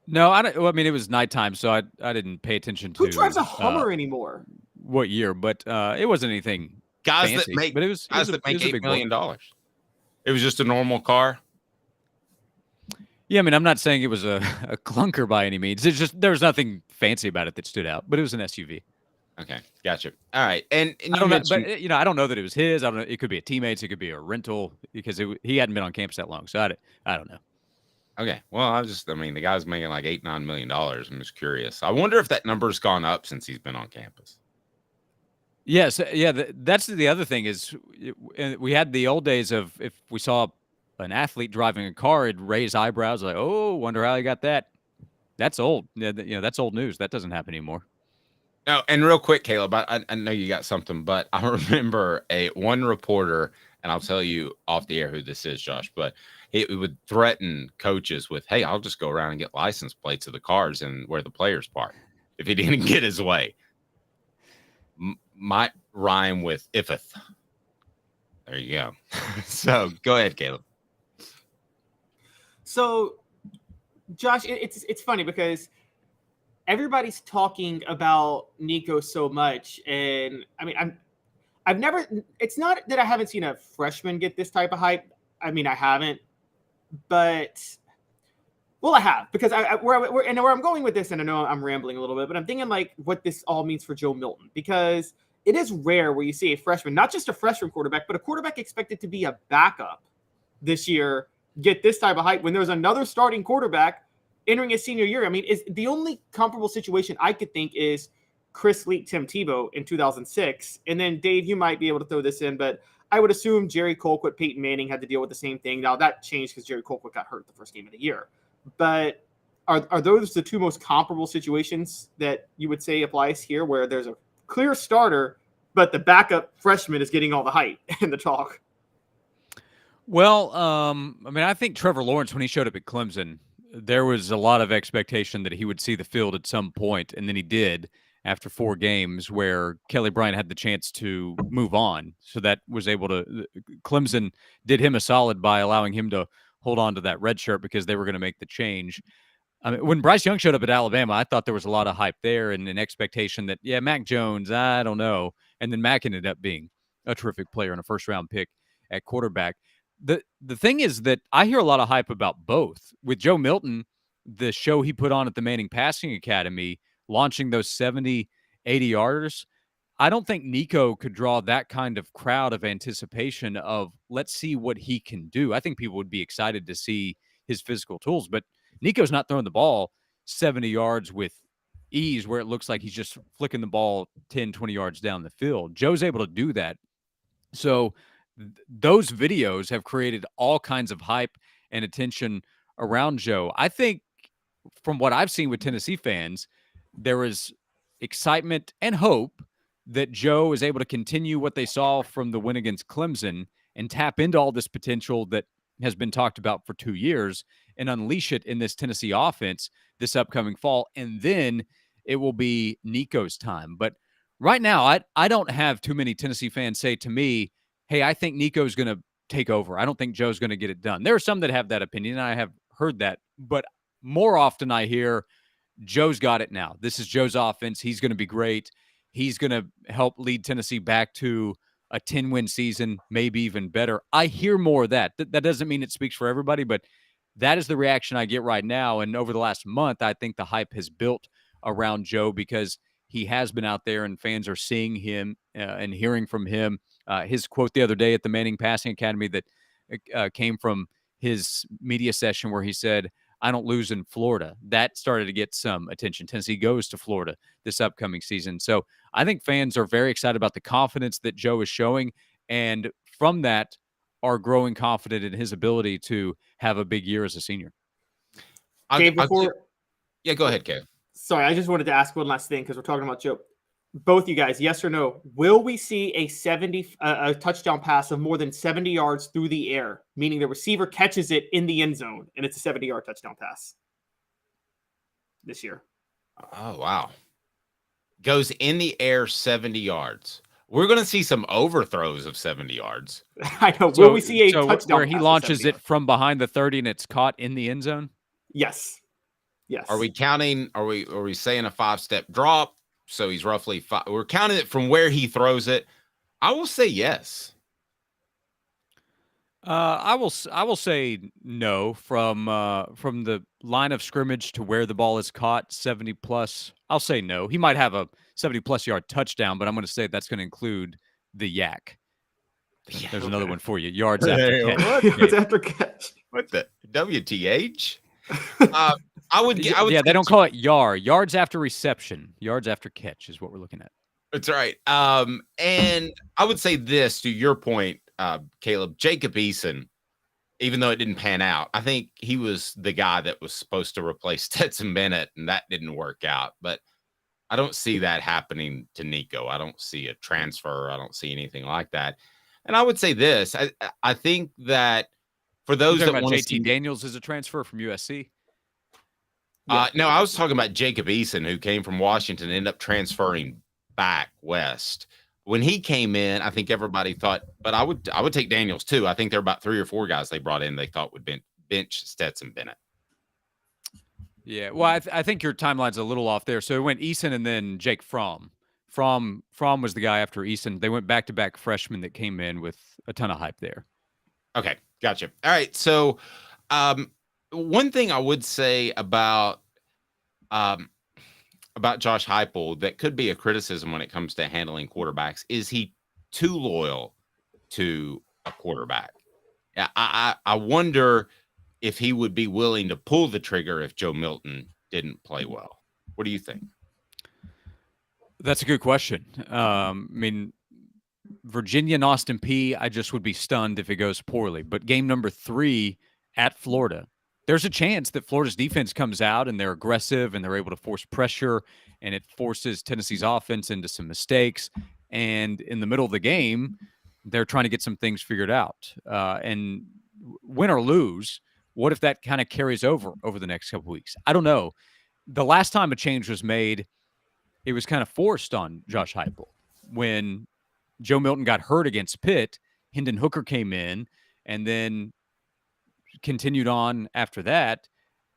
No, I don't. Well, I mean, it was nighttime, so I didn't pay attention to who drives a Hummer anymore. What year? But it wasn't anything guys fancy, that make. But it was $8 million. It was just a normal car. Yeah, I mean, I'm not saying it was a clunker by any means. It's just there was nothing fancy about it that stood out, but it was an SUV. Okay, gotcha. All right, and I don't know, but I don't know that it was his. I don't know. It could be a teammate's. It could be a rental because he hadn't been on campus that long. So I don't know. Okay, well, I mean, the guy's making like $8-9 million. I'm just curious. I wonder if that number's gone up since he's been on campus. Yes, yeah. That's the other thing is we had the old days of if we saw an athlete driving a car, it'd raise eyebrows like, oh, wonder how he got that. That's old. Yeah, that's old news. That doesn't happen anymore. No, and real quick, Caleb, I know you got something, but I remember one reporter, and I'll tell you off the air who this is, Josh, but he would threaten coaches with, hey, I'll just go around and get license plates of the cars and where the players park if he didn't get his way. Might rhyme with ifeth. There you go. So go ahead, Caleb. So, Josh, it's funny because everybody's talking about Nico so much, and I mean, I've never. It's not that I haven't seen a freshman get this type of hype. I mean, I haven't, but I have because where I'm going with this, and I know I'm rambling a little bit, but I'm thinking like what this all means for Joe Milton because it is rare where you see a freshman, not just a freshman quarterback, but a quarterback expected to be a backup this year get this type of hype when there's another starting quarterback entering his senior year. I mean, is the only comparable situation I could think is Chris Leak, Tim Tebow in 2006. And then Dave, you might be able to throw this in, but I would assume Jerry Colquitt, Peyton Manning had to deal with the same thing. Now that changed because Jerry Colquitt got hurt the first game of the year. But are those the two most comparable situations that you would say applies here where there's a clear starter, but the backup freshman is getting all the hype and the talk? Well, I mean, I think Trevor Lawrence, when he showed up at Clemson, there was a lot of expectation that he would see the field at some point, and then he did after 4 games where Kelly Bryant had the chance to move on. So that was able to – Clemson did him a solid by allowing him to hold on to that red shirt because they were going to make the change. I mean, when Bryce Young showed up at Alabama, I thought there was a lot of hype there and an expectation that, yeah, Mac Jones, I don't know. And then Mac ended up being a terrific player and a first-round pick at quarterback. The thing is that I hear a lot of hype about both. With Joe Milton, the show he put on at the Manning Passing Academy, launching those 70, 80-yarders, I don't think Nico could draw that kind of crowd of anticipation of let's see what he can do. I think people would be excited to see his physical tools, but Nico's not throwing the ball 70 yards with ease where it looks like he's just flicking the ball 10, 20 yards down the field. Joe's able to do that. So those videos have created all kinds of hype and attention around Joe. I think from what I've seen with Tennessee fans, there is excitement and hope that Joe is able to continue what they saw from the win against Clemson and tap into all this potential that has been talked about for 2 years and unleash it in this Tennessee offense this upcoming fall. And then it will be Nico's time. But right now, I don't have too many Tennessee fans say to me, hey, I think Nico's going to take over. I don't think Joe's going to get it done. There are some that have that opinion, and I have heard that. But more often I hear Joe's got it now. This is Joe's offense. He's going to be great. He's going to help lead Tennessee back to a 10-win season, maybe even better. I hear more of that. That doesn't mean it speaks for everybody, but that is the reaction I get right now. And over the last month, I think the hype has built around Joe because he has been out there and fans are seeing him and hearing from him. His quote the other day at the Manning Passing Academy that came from his media session where he said, I don't lose in Florida. That started to get some attention. Tennessee goes to Florida this upcoming season. So I think fans are very excited about the confidence that Joe is showing. And from that, are growing confident in his ability to have a big year as a senior. Dave, go ahead, Kev. Sorry, I just wanted to ask one last thing because we're talking about Joe. Both you guys, yes or no? Will we see a touchdown pass of more than 70 yards through the air, meaning the receiver catches it in the end zone and it's a 70-yard touchdown pass this year? Oh, wow. Goes in the air 70 yards. We're going to see some overthrows of 70 yards. I know. Will we see a touchdown where he launches it from behind the 30 and it's caught in the end zone? Yes. Yes. Are we counting? Are we saying a 5-step drop? So he's roughly 5. We're counting it from where he throws it. I will say yes. I will say no from the line of scrimmage to where the ball is caught 70 plus. I'll say no. He might have a 70 plus yard touchdown, but I'm going to say that's going to include the yak. There's another one for you. Yards after catch. Yards after catch. What the WTH? I would. Yeah, they don't call it yards after reception. Yards after catch is what we're looking at. That's right. And I would say this to your point, Caleb. Jacob Eason, even though it didn't pan out, I think he was the guy that was supposed to replace Stetson Bennett, and that didn't work out. But I don't see that happening to Nico. I don't see a transfer. I don't see anything like that. And I would say this: I think that for those that want to see Daniels as a transfer from USC. No, I was talking about Jacob Eason, who came from Washington and ended up transferring back west. When he came in, I think everybody thought, but I would take Daniels too. I think there are about 3 or 4 guys they brought in they thought would bench Stetson Bennett. Yeah, well, I think your timeline's a little off there. So it went Eason and then Jake Fromm. Fromm was the guy after Eason. They went back-to-back freshmen that came in with a ton of hype there. Okay, gotcha. All right, so one thing I would say about Josh Heupel that could be a criticism when it comes to handling quarterbacks is he too loyal to a quarterback. I wonder if he would be willing to pull the trigger if Joe Milton didn't play well. What do you think? That's a good question. I mean, Virginia and Austin Peay, I just would be stunned if it goes poorly. But game number 3 at Florida, there's a chance that Florida's defense comes out and they're aggressive and they're able to force pressure, and it forces Tennessee's offense into some mistakes. And in the middle of the game, they're trying to get some things figured out. And win or lose, what if that kind of carries over the next couple weeks? I don't know. The last time a change was made, it was kind of forced on Josh Heupel. When Joe Milton got hurt against Pitt, Hendon Hooker came in and then continued on after that,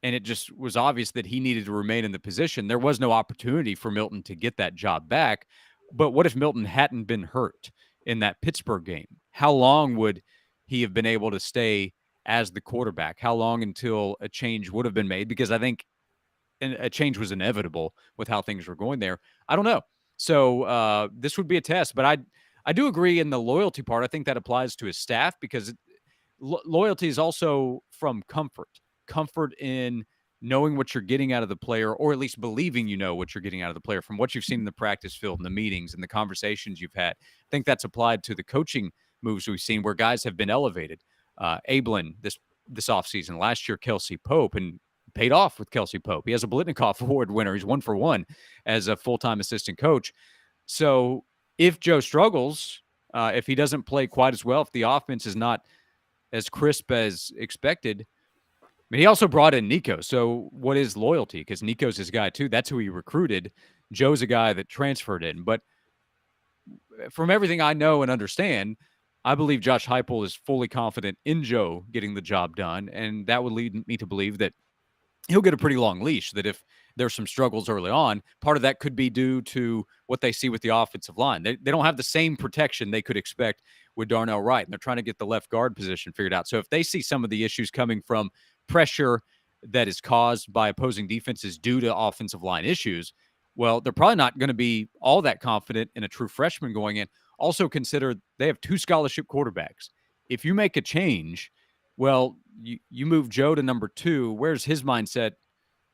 and it just was obvious that he needed to remain in the position. There was no opportunity for Milton to get that job back. But what if Milton hadn't been hurt in that Pittsburgh game? How long would he have been able to stay as the quarterback? How long until a change would have been made? Because I think a change was inevitable with how things were going there. I don't know. So this would be a test, but I do agree in the loyalty part. I think that applies to his staff because loyalty is also from comfort in knowing what you're getting out of the player, or at least believing you know what you're getting out of the player from what you've seen in the practice field and the meetings and the conversations you've had. I think that's applied to the coaching moves we've seen where guys have been elevated. Ablin this offseason, last year, Kelsey Pope, and paid off with Kelsey Pope. He has a Blitnikoff Award winner. He's 1 for 1 as a full-time assistant coach. So if Joe struggles, if he doesn't play quite as well, if the offense is not as crisp as expected, I mean, he also brought in Nico. So what is loyalty? Because Nico's his guy too. That's who he recruited. Joe's a guy that transferred in. But from everything I know and understand, I believe Josh Heupel is fully confident in Joe getting the job done. And that would lead me to believe that he'll get a pretty long leash, that if there's some struggles early on, part of that could be due to what they see with the offensive line. They don't have the same protection they could expect with Darnell Wright, and they're trying to get the left guard position figured out. So if they see some of the issues coming from pressure that is caused by opposing defenses due to offensive line issues, well, they're probably not going to be all that confident in a true freshman going in. Also consider they have 2 scholarship quarterbacks. If you make a change, well, you move Joe to number 2. Where's his mindset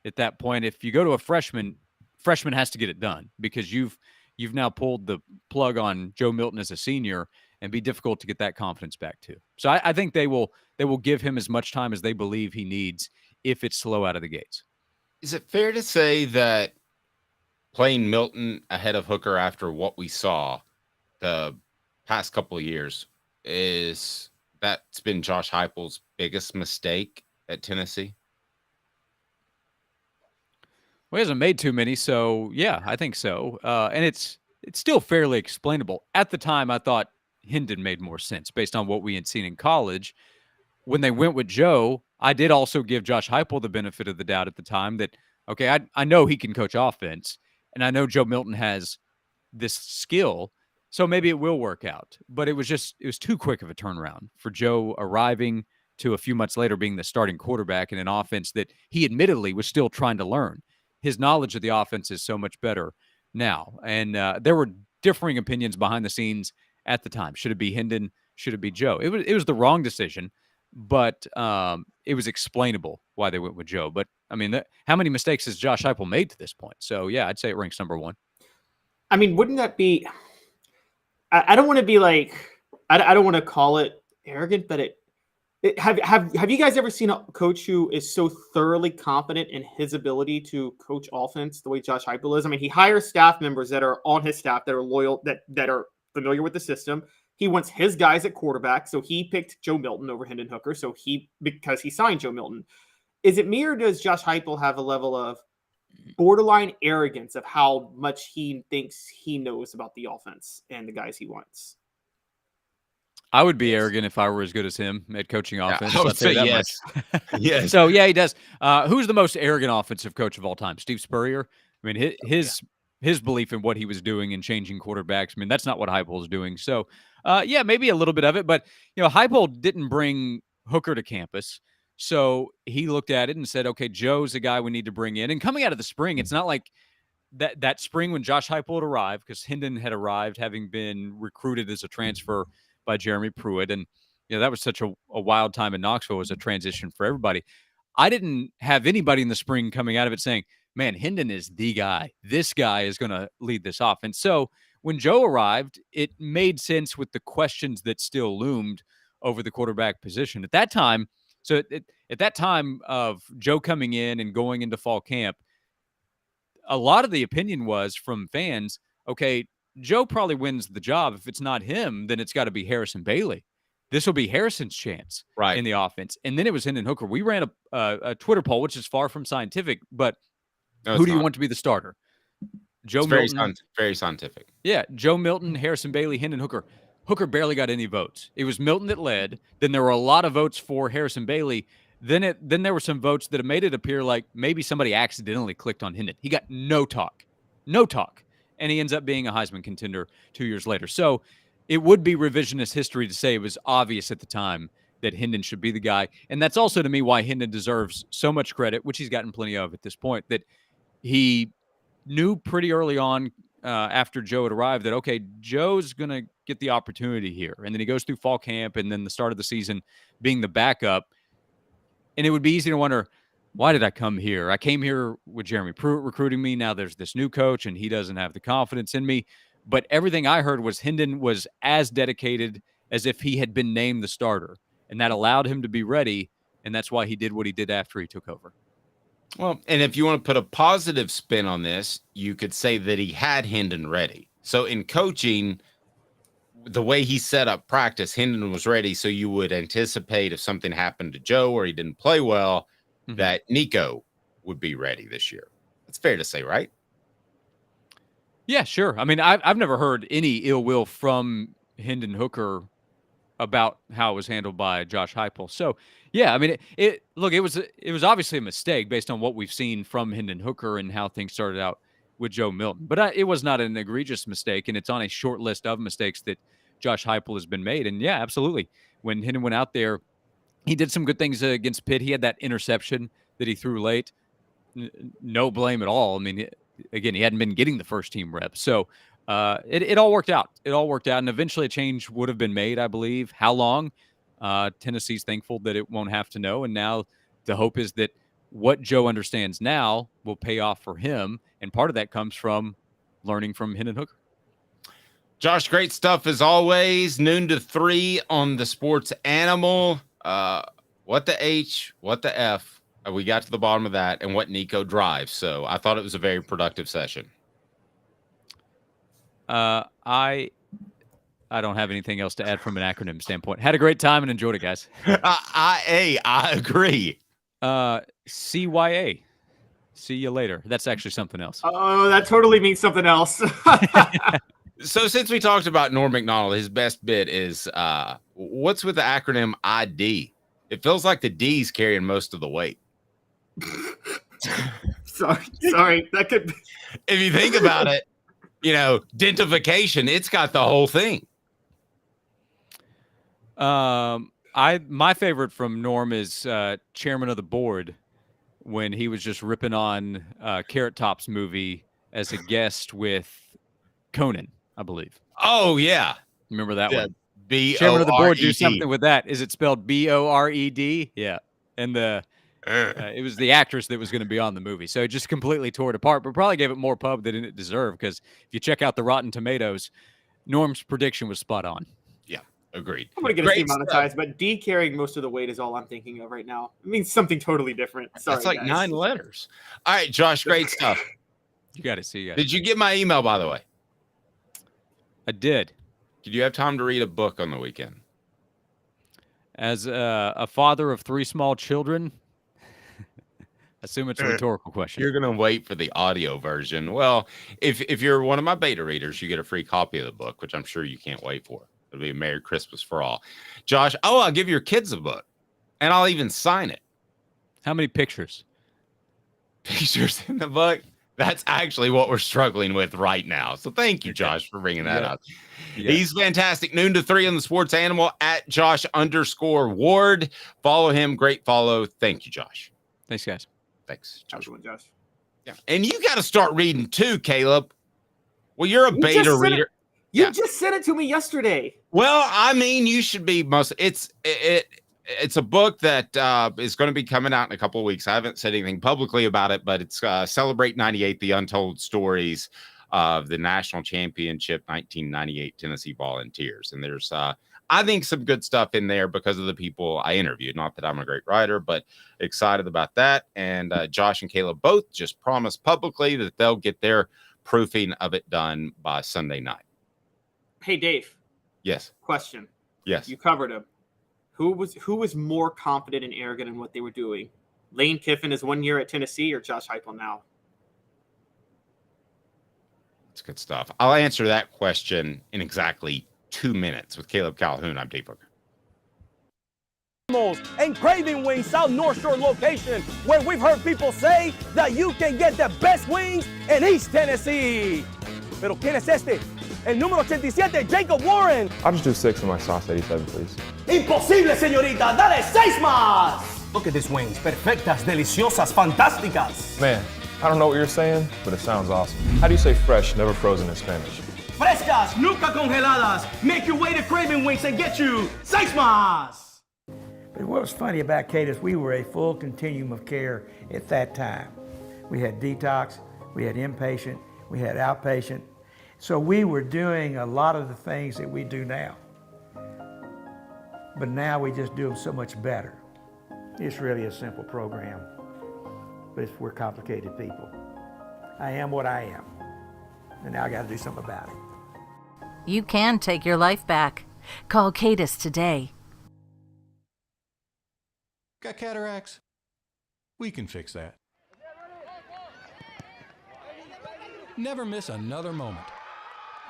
at that point? If you go to a freshman has to get it done because you've now pulled the plug on Joe Milton as a senior, and be difficult to get that confidence back too. So I think they will give him as much time as they believe he needs if it's slow out of the gates. Is it fair to say that playing Milton ahead of Hooker after what we saw the past couple of years that's been Josh Heupel's biggest mistake at Tennessee? Well, he hasn't made too many, so yeah, I think so. And it's still fairly explainable. At the time, I thought Hendon made more sense based on what we had seen in college. When they went with Joe, I did also give Josh Heupel the benefit of the doubt at the time that, okay, I know he can coach offense, and I know Joe Milton has this skill, so maybe it will work out. But it was too quick of a turnaround for Joe arriving to a few months later being the starting quarterback in an offense that he admittedly was still trying to learn. His knowledge of the offense is so much better now. And there were differing opinions behind the scenes at the time. Should it be Hendon? Should it be Joe? It was the wrong decision, but it was explainable why they went with Joe. But, I mean, how many mistakes has Josh Heupel made to this point? So, yeah, I'd say it ranks number 1. I mean, wouldn't that be – I don't want to be like – I don't want to call it arrogant, but have you guys ever seen a coach who is so thoroughly confident in his ability to coach offense the way Josh Heupel is? I mean, he hires staff members that are on his staff that are loyal, that are familiar with the system. He wants his guys at quarterback, so he picked Joe Milton over Hendon Hooker. Because he signed Joe Milton. Is it me or does Josh Heupel have a level of borderline arrogance of how much he thinks he knows about the offense and the guys he wants? I would be arrogant if I were as good as him at coaching offense. I would say yes. Yes. So, yeah, he does. Who's the most arrogant offensive coach of all time? Steve Spurrier? I mean, his belief in what he was doing and changing quarterbacks, I mean, that's not what Heupel is doing. So, yeah, maybe a little bit of it. But, Heupel didn't bring Hooker to campus. So he looked at it and said, okay, Joe's the guy we need to bring in. And coming out of the spring, it's not like that spring when Josh Heupel had arrived, because Hendon had arrived having been recruited as a transfer by Jeremy Pruitt. And, that was such a wild time in Knoxville as a transition for everybody. I didn't have anybody in the spring coming out of it saying, man, Hendon is the guy. This guy is going to lead this offense. So when Joe arrived, it made sense with the questions that still loomed over the quarterback position. At that time, at that time of Joe coming in and going into fall camp, a lot of the opinion was from fans, okay, Joe probably wins the job. If it's not him, then it's got to be Harrison Bailey. This will be Harrison's chance in the offense. And then it was Hendon Hooker. We ran a Twitter poll, which is far from scientific, but who do you want to be the starter? Joe Milton. Very scientific. Yeah, Joe Milton, Harrison Bailey, Hendon Hooker. Hooker barely got any votes. It was Milton that led. Then there were a lot of votes for Harrison Bailey. Then there were some votes that made it appear like maybe somebody accidentally clicked on Hendon. He got no talk. And he ends up being a Heisman contender 2 years later. So it would be revisionist history to say it was obvious at the time that Hendon should be the guy. And that's also, to me, why Hendon deserves so much credit, which he's gotten plenty of at this point, that he knew pretty early on after Joe had arrived that, okay, Joe's going to get the opportunity here. And then he goes through fall camp and then the start of the season being the backup. And it would be easy to wonder, why did I come here? I came here with Jeremy Pruitt recruiting me. Now there's this new coach and he doesn't have the confidence in me. But everything I heard was Hendon was as dedicated as if he had been named the starter. And that allowed him to be ready, and that's why he did what he did after he took over. Well, and if you want to put a positive spin on this, you could say that he had Hendon ready. So in coaching, the way he set up practice, Hendon was ready, so you would anticipate if something happened to Joe or he didn't play well, that Nico would be ready this year. It's fair to say, right? Yeah, sure. I mean, I've never heard any ill will from Hendon Hooker about how it was handled by Josh Heupel. So, yeah, I mean, it was obviously a mistake based on what we've seen from Hendon Hooker and how things started out with Joe Milton. But it was not an egregious mistake, and it's on a short list of mistakes that Josh Heupel has been made. And, yeah, absolutely. When Hendon went out there, he did some good things against Pitt. He had that interception that he threw late. No blame at all. I mean, again, he hadn't been getting the first-team reps. So, it all worked out. It all worked out, and eventually a change would have been made, I believe. How long? Tennessee's thankful that it won't have to know, and now the hope is that what Joe understands now will pay off for him, and part of that comes from learning from Hendon Hooker. Josh, great stuff as always. Noon to 3 on the Sports Animal. What the H, what the F. We got to the bottom of that, and what Nico drives. So I thought it was a very productive session. I don't have anything else to add from an acronym standpoint. Had a great time and enjoyed it, guys. I agree. CYA. See you later. That's actually something else. Oh, that totally means something else. So since we talked about Norm Macdonald, his best bit is what's with the acronym ID? It feels like the D's carrying most of the weight. Sorry. That could be. If you think about it, dentification, it's got the whole thing. My favorite from Norm is chairman of the board when he was just ripping on Carrot Top's movie as a guest with Conan, I believe. Oh yeah, remember that one? B-O-R-E-D. Chairman of the board, do something with that. Is it spelled B-O-R-E-D? Yeah, and it was the actress that was going to be on the movie, so it just completely tore it apart. But probably gave it more pub than it deserved, because if you check out the Rotten Tomatoes, Norm's prediction was spot on. Yeah, agreed. I'm going to get demonetized, but D carrying most of the weight is all I'm thinking of right now. It means something totally different. Sorry, that's like guys. 9 letters. All right, Josh, great stuff. You got to see you guys. Did you get my email, by the way? I did. Did you have time to read a book on the weekend? As a father of 3 small children, assume it's a rhetorical question. You're going to wait for the audio version. Well, if you're one of my beta readers, you get a free copy of the book, which I'm sure you can't wait for. It'll be a Merry Christmas for all. Josh, I'll give your kids a book, and I'll even sign it. How many pictures? Pictures in the book? That's actually what we're struggling with right now. So thank you, Josh, for bringing that up. Yeah. He's fantastic. Noon to 3 on the Sports Animal at Josh_Ward. Follow him. Great follow. Thank you, Josh. Thanks, guys. Thanks, Josh. Josh. Yeah. And you got to start reading too, Caleb. Well, you're a beta reader. You just sent it to me yesterday. Well, I mean, you should be It's a book that is going to be coming out in a couple of weeks. I haven't said anything publicly about it, but it's Celebrate 98, The Untold Stories of the National Championship 1998 Tennessee Volunteers. And there's, I think, some good stuff in there because of the people I interviewed. Not that I'm a great writer, but excited about that. And Josh and Caleb both just promised publicly that they'll get their proofing of it done by Sunday night. Hey, Dave. Yes. Question. Yes. You covered him. Who was more confident and arrogant in what they were doing? Lane Kiffin is 1 year at Tennessee, or Josh Heupel now? It's good stuff. I'll answer that question in exactly 2 minutes with Caleb Calhoun. I'm Dave Hooker. And Craving Wings South North Shore location, where we've heard people say that you can get the best wings in East Tennessee. Pero ¿quién es este? El número 87, Jacob Warren. I'll just do 6 of my sauce 87, please. Imposible, señorita. Dale 6 más. Look at these wings. Perfectas, deliciosas, fantásticas. Man, I don't know what you're saying, but it sounds awesome. How do you say fresh, never frozen in Spanish? Frescas, nunca congeladas. Make your way to Craving Wings and get you 6 más. But what was funny about Kate is we were a full continuum of care at that time. We had detox, we had inpatient, we had outpatient. So we were doing a lot of the things that we do now. but now we just do them so much better. It's really a simple program, but we're complicated people. I am what I am, and now I got to do something about it. You can take your life back. Call Cadis today. Got cataracts? We can fix that. Never miss another moment.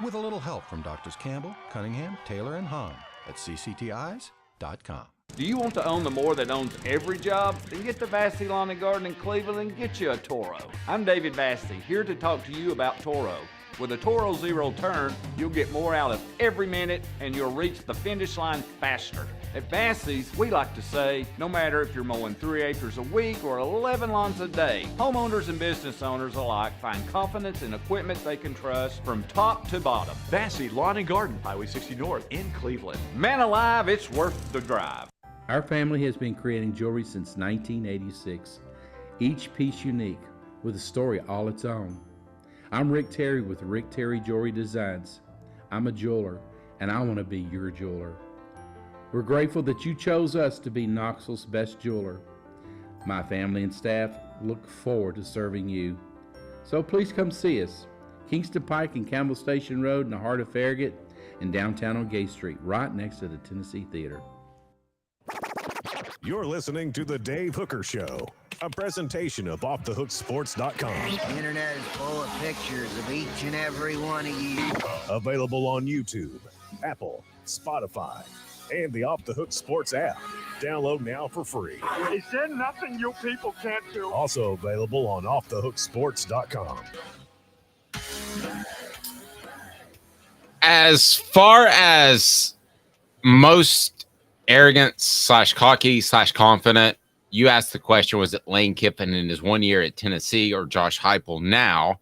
With a little help from Doctors Campbell, Cunningham, Taylor, and Hahn at cctis.com. Do you want to own the more that owns every job? Then get to Vassey Lawn and Garden in Cleveland and get you a Toro. I'm David Vassey, here to talk to you about Toro. With a Toro Zero Turn, you'll get more out of every minute and you'll reach the finish line faster. At Vassey's, we like to say, no matter if you're mowing 3 acres a week or 11 lawns a day, homeowners and business owners alike find confidence in equipment they can trust from top to bottom. Vassey Lawn and Garden, Highway 60 North in Cleveland. Man alive, it's worth the drive. Our family has been creating jewelry since 1986, each piece unique with a story all its own. I'm Rick Terry with Rick Terry Jewelry Designs. I'm a jeweler, and I want to be your jeweler. We're grateful that you chose us to be Knoxville's best jeweler. My family and staff look forward to serving you. So please come see us. Kingston Pike and Campbell Station Road in the heart of Farragut and downtown on Gay Street, right next to the Tennessee Theater. You're listening to The Dave Hooker Show, a presentation of OffTheHookSports.com. The internet is full of pictures of each and every one of you. Available on YouTube, Apple, Spotify, and the Off the Hook Sports app. Download now for free. Is there nothing you people can't do? Also available on OffTheHookSports.com. As far as most arrogant / cocky / confident, you asked the question, was it Lane Kiffin in his 1 year at Tennessee or Josh Heupel now?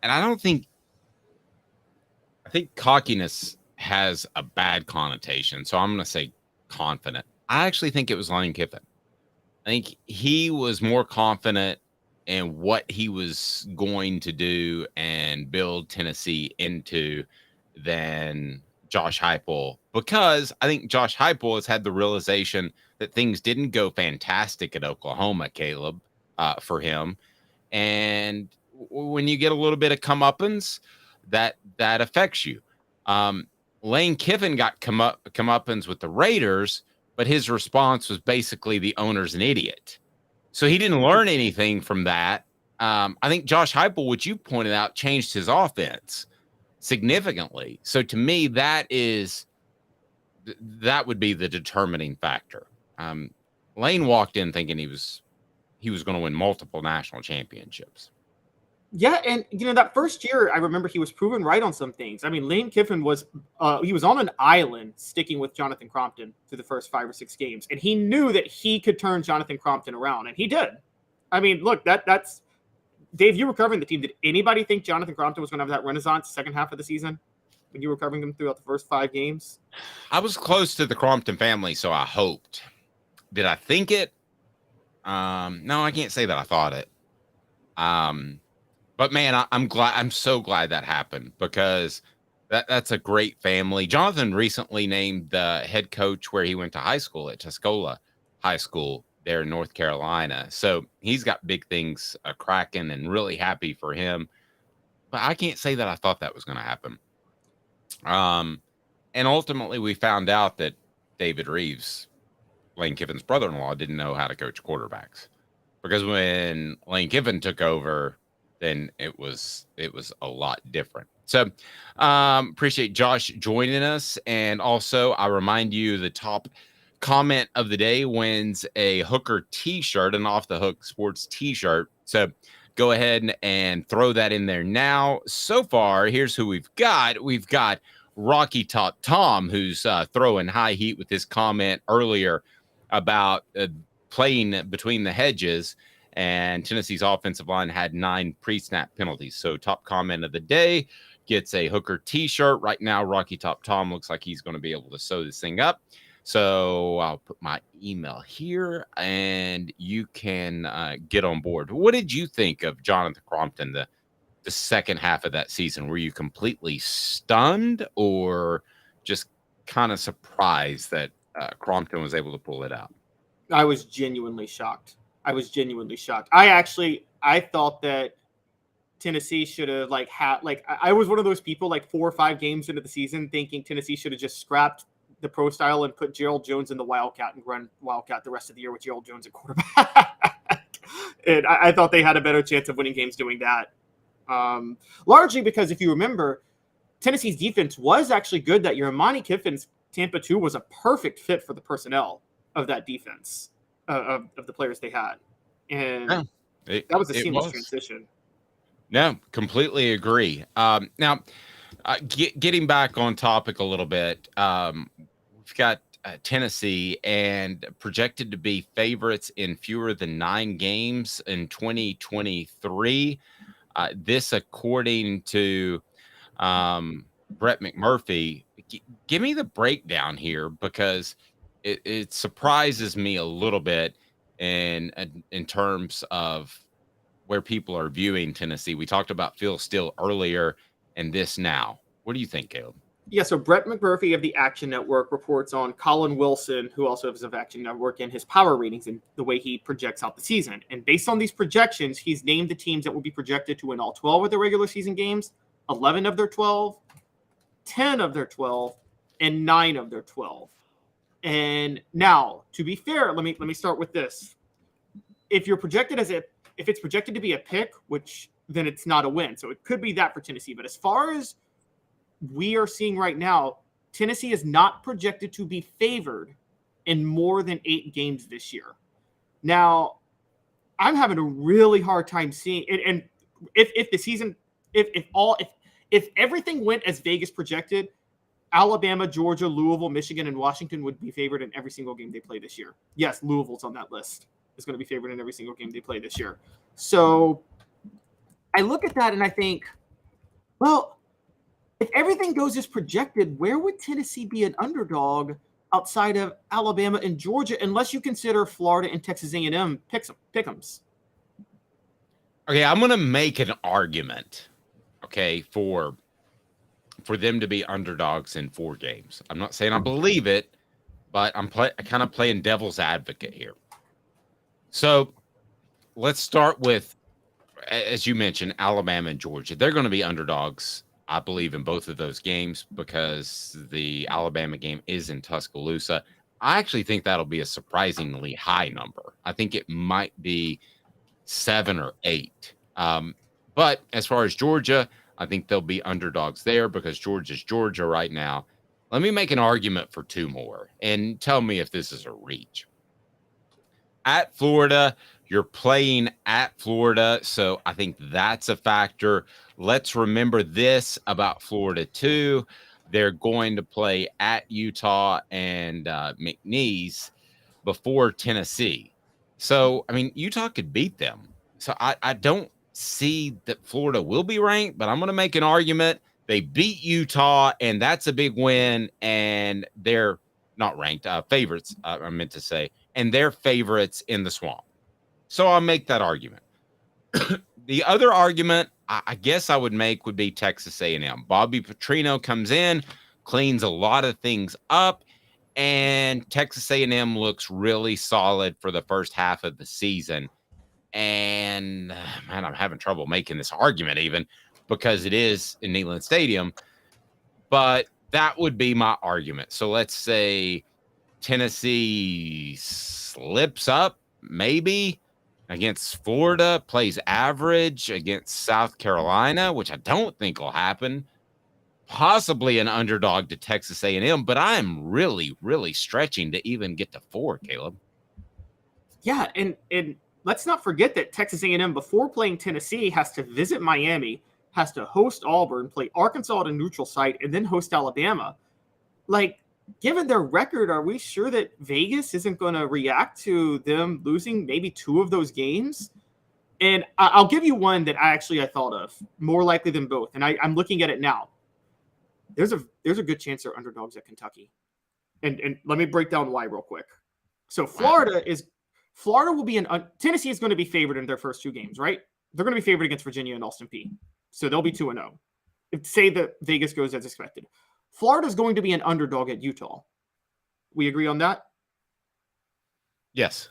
And I think cockiness has a bad connotation, so I'm going to say confident. I actually think it was Lane Kiffin. I think he was more confident in what he was going to do and build Tennessee into than Josh Heupel, because I think Josh Heupel has had the realization that things didn't go fantastic at Oklahoma, Caleb, for him. And when you get a little bit of comeuppance, that affects you. Lane Kiffin got comeuppance with the Raiders, but his response was basically the owner's an idiot. So he didn't learn anything from that. I think Josh Heupel, which you pointed out, changed his offense significantly. So to me, that would be the determining factor. Lane walked in thinking he was going to win multiple national championships. Yeah, and that first year, I remember he was proven right on some things. I mean, Lane Kiffin was he was on an island sticking with Jonathan Crompton through the first 5 or 6 games, and he knew that he could turn Jonathan Crompton around, and he did. I mean, look, that's Dave. You were covering the team. Did anybody think Jonathan Crompton was going to have that renaissance second half of the season when you were covering him throughout the first 5 games? I was close to the Crompton family, so I hoped. Did I think it? No, I can't say that I thought it. But man, I'm glad. I'm so glad that happened, because that's a great family. Jonathan recently named the head coach where he went to high school at Tuscola High School there in North Carolina. So he's got big things cracking, and really happy for him. But I can't say that I thought that was going to happen. And ultimately, we found out that David Reeves, Lane Kiffin's brother-in-law, didn't know how to coach quarterbacks, because when Lane Kiffin took over, then it was a lot different. So appreciate Josh joining us. And also, I remind you, the top comment of the day wins a Hooker t-shirt, an Off the Hook Sports t-shirt. So go ahead and throw that in there now. So far, here's who we've got. We've got Rocky Top Tom, who's throwing high heat with his comment earlier about playing between the hedges. And Tennessee's offensive line had 9 pre-snap penalties. So top comment of the day gets a Hooker t-shirt. Right now, Rocky Top Tom looks like he's going to be able to sew this thing up. So I'll put my email here, and you can get on board. What did you think of Jonathan Crompton, the second half of that season? Were you completely stunned, or just kind of surprised that Crompton was able to pull it out. I was genuinely shocked. I thought that Tennessee should have I was one of those people 4 or 5 games into the season thinking Tennessee should have just scrapped the pro style and put Gerald Jones in the Wildcat and run Wildcat the rest of the year with Gerald Jones at quarterback. And I thought they had a better chance of winning games doing that. Largely because if you remember, Tennessee's defense was actually good that year. Monty Kiffin's Tampa 2 was a perfect fit for the personnel of that defense, of the players they had. And that was a seamless transition. No, completely agree. Now, getting back on topic a little bit, we've got Tennessee and projected to be favorites in fewer than 9 games in 2023. This, according to Brett McMurphy. Give me the breakdown here, because it surprises me a little bit in terms of where people are viewing Tennessee. We talked about Phil Steele earlier and this now. What do you think, Caleb? Yeah, so Brett McMurphy of the Action Network reports on Colin Wilson, who also is of Action Network, and his power ratings and the way he projects out the season. And based on these projections, he's named the teams that will be projected to win all 12 of their regular season games, 11 of their 12, 10 of their 12, and 9 of their 12. And now, to be fair, let me start with this. If you're projected if it's projected to be a pick, then it's not a win. So it could be that for Tennessee. But as far as we are seeing right now, Tennessee is not projected to be favored in more than 8 games this year. Now, I'm having a really hard time seeing it. And if the season, if everything went as Vegas projected, Alabama, Georgia, Louisville, Michigan, and Washington would be favored in every single game they play this year. Yes, Louisville's on that list. Is going to be favored in every single game they play this year. So I look at that and I think, well, if everything goes as projected, where would Tennessee be an underdog outside of Alabama and Georgia, unless you consider Florida and Texas A&M pick'ems? Okay, I'm going to make an argument, for them to be underdogs in 4 games. I'm not saying I believe it, but I'm kind of playing devil's advocate here. So let's start with, as you mentioned, Alabama and Georgia. They're going to be underdogs, I believe, in both of those games because the Alabama game is in Tuscaloosa. I actually think that'll be a surprisingly high number. I think it might be 7 or 8. But as far as Georgia, I think they'll be underdogs there because Georgia's Georgia right now. Let me make an argument for 2 more and tell me if this is a reach. At Florida, you're playing at Florida, so I think that's a factor. Let's remember this about Florida, too. They're going to play at Utah and McNeese before Tennessee. So, I mean, Utah could beat them. So I don't see that Florida will be ranked, but I'm going to make an argument. They beat Utah, and that's a big win, and they're not ranked, favorites, I meant to say, and they're favorites in the Swamp. So I'll make that argument. The other argument I guess I would make would be Texas A&M. Bobby Petrino comes in, cleans a lot of things up, and Texas A&M looks really solid for the first half of the season. And, man, I'm having trouble making this argument even because it is in Neyland Stadium. But that would be my argument. So let's say Tennessee slips up, maybe, against Florida, plays average against South Carolina, which I don't think will happen. Possibly an underdog to Texas A&M, but I'm really, really stretching to even get to 4, Caleb. Yeah, and let's not forget that Texas A&M, before playing Tennessee, has to visit Miami, has to host Auburn, play Arkansas at a neutral site, and then host Alabama. Like, given their record, are we sure that Vegas isn't going to react to them losing maybe 2 of those games? And I'll give you one that I thought of, more likely than both. And I'm looking at it now. There's a good chance they're underdogs at Kentucky. And let me break down why real quick. So Florida will be Tennessee is going to be favored in their first 2 games, right? They're going to be favored against Virginia and Austin Peay. So they'll be 2-0. Say that Vegas goes as expected. Florida's going to be an underdog at Utah. We agree on that? Yes.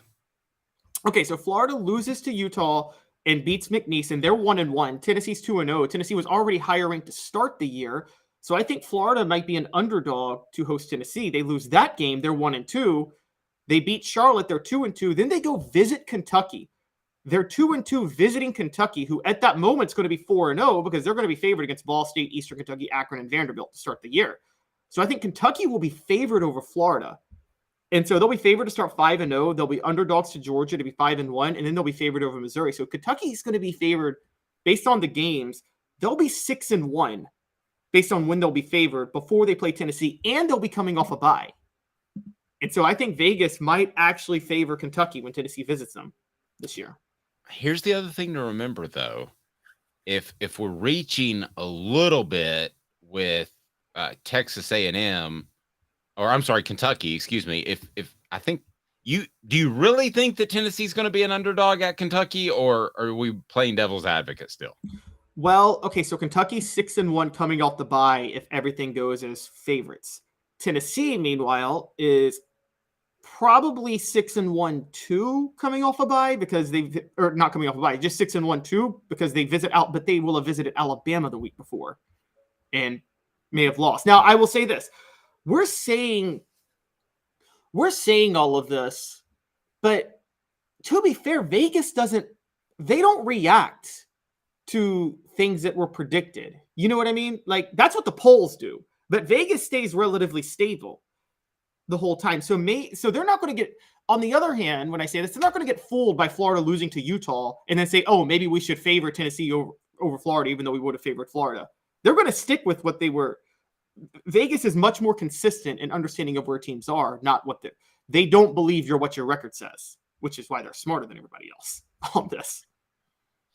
Okay, so Florida loses to Utah and beats McNeese, and they're 1-1. Tennessee's 2-0. Tennessee was already higher ranked to start the year. So I think Florida might be an underdog to host Tennessee. They lose that game. They're 1-2. They beat Charlotte. They're 2-2. Then they go visit Kentucky. They're 2-2 visiting Kentucky, who at that moment is going to be 4-0 because they're going to be favored against Ball State, Eastern Kentucky, Akron, and Vanderbilt to start the year. So I think Kentucky will be favored over Florida. And so they'll be favored to start 5-0. They'll be underdogs to Georgia to be 5-1, and then they'll be favored over Missouri. So Kentucky's going to be favored based on the games. They'll be 6-1 based on when they'll be favored before they play Tennessee, and they'll be coming off a bye. And so I think Vegas might actually favor Kentucky when Tennessee visits them this year. Here's the other thing to remember, though. If we're reaching a little bit with Texas A&M, or I'm sorry, Kentucky, excuse me. If I think do you really think that Tennessee's going to be an underdog at Kentucky, or are we playing devil's advocate still? Well, okay, so Kentucky's 6-1 coming off the bye if everything goes as favorites. Tennessee, meanwhile, is probably 6-1 too coming off a bye because not coming off a bye, just 6-1 too because they but they will have visited Alabama the week before and may have lost. Now, I will say this. We're saying all of this, but to be fair, Vegas they don't react to things that were predicted. You know what I mean? Like, that's what the polls do. But Vegas stays relatively stable the whole time. So they're not going to get, on the other hand, when I say this, they're not going to get fooled by Florida losing to Utah and then say, oh, maybe we should favor Tennessee over Florida, even though we would have favored Florida. They're going to stick with what they were. Vegas is much more consistent in understanding of where teams are, not what they don't believe what your record says, which is why they're smarter than everybody else on this.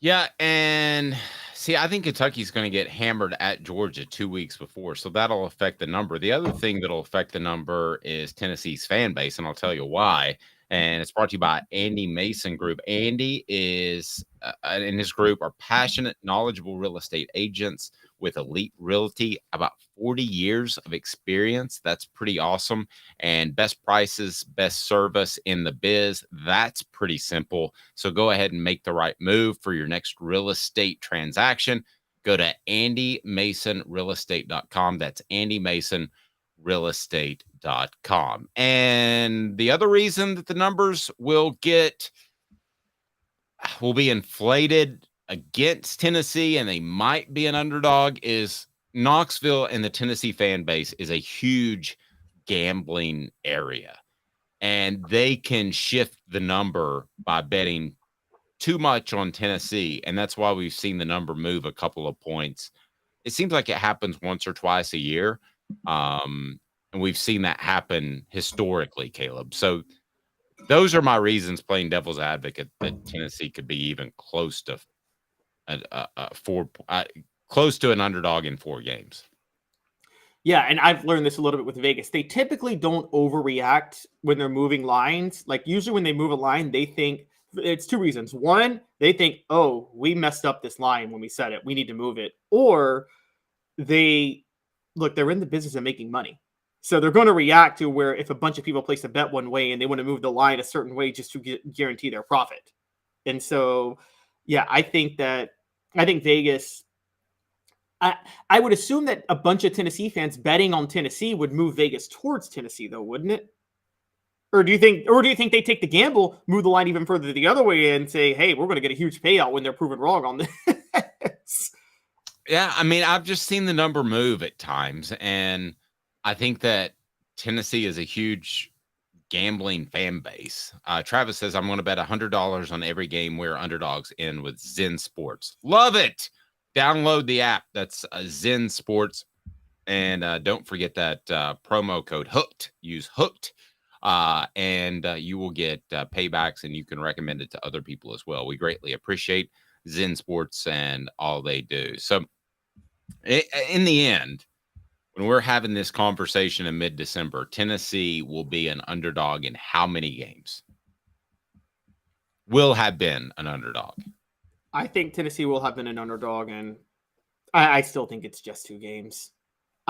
Yeah, and see, I think Kentucky's going to get hammered at Georgia 2 weeks before, so that'll affect the number. The other thing that'll affect the number is Tennessee's fan base, and I'll tell you why. And it's brought to you by Andy Mason Group. Andy is and his group are passionate, knowledgeable real estate agents with elite realty, about 40 years of experience. That's pretty awesome. And best prices, best service in the biz. That's pretty simple. So go ahead and make the right move for your next real estate transaction. Go to andymasonrealestate.com. That's andymasonrealestate.com. And the other reason that the numbers will be inflated against Tennessee and they might be an underdog is Knoxville and the Tennessee fan base is a huge gambling area, and they can shift the number by betting too much on Tennessee. And that's why we've seen the number move a couple of points. It seems like it happens once or twice a year. And we've seen that happen historically, Caleb. So those are my reasons playing devil's advocate that Tennessee could be even close to close to an underdog in 4 games. Yeah, and I've learned this a little bit with Vegas. They typically don't overreact when they're moving lines. Like, usually when they move a line, they think it's 2 reasons. One, they think, oh, we messed up this line when we said it. We need to move it. Or they're in the business of making money. So they're going to react to where if a bunch of people place a bet one way and they want to move the line a certain way just to guarantee their profit. And so, yeah, I think Vegas, I would assume that a bunch of Tennessee fans betting on Tennessee would move Vegas towards Tennessee, though, wouldn't it? Or do you think they take the gamble, move the line even further the other way and say, hey, we're going to get a huge payout when they're proven wrong on this? Yeah, I mean, I've just seen the number move at times, and I think that Tennessee is a huge gambling fan base. Travis says, I'm going to bet $100 on every game where underdogs in with Zen Sports. Love it. Download the app. That's Zen Sports. And don't forget that promo code HOOKED. Use HOOKED. And you will get paybacks, and you can recommend it to other people as well. We greatly appreciate Zen Sports and all they do. So in the end, when we're having this conversation in mid-December, Tennessee will be an underdog in how many games? Will have been an underdog. I think Tennessee will have been an underdog, and I still think it's just 2 games.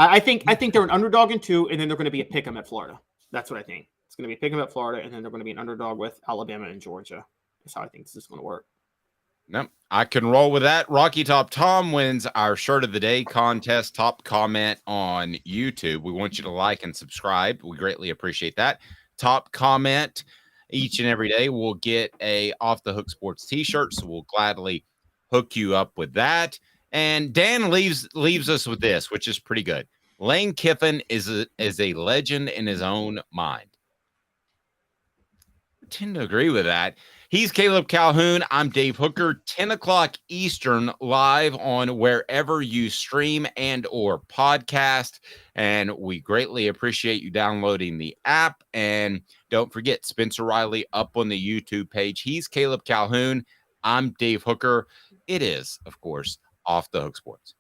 I think they're an underdog in 2, and then they're going to be a pick 'em at Florida. That's what I think. It's going to be a pick 'em at Florida, and then they're going to be an underdog with Alabama and Georgia. That's how I think this is going to work. No, I can roll with that. Rocky Top Tom wins our Shirt of the Day contest. Top comment on YouTube. We want you to like and subscribe. We greatly appreciate that. Top comment each and every day will get a Off the Hook Sports t-shirt, so we'll gladly hook you up with that. And Dan leaves us with this, which is pretty good. Lane Kiffin is a legend in his own mind. I tend to agree with that. He's Caleb Calhoun. I'm Dave Hooker. 10 o'clock Eastern, live on wherever you stream and or podcast. And we greatly appreciate you downloading the app. And don't forget, Spencer Riley up on the YouTube page. He's Caleb Calhoun. I'm Dave Hooker. It is, of course, Off the Hook Sports.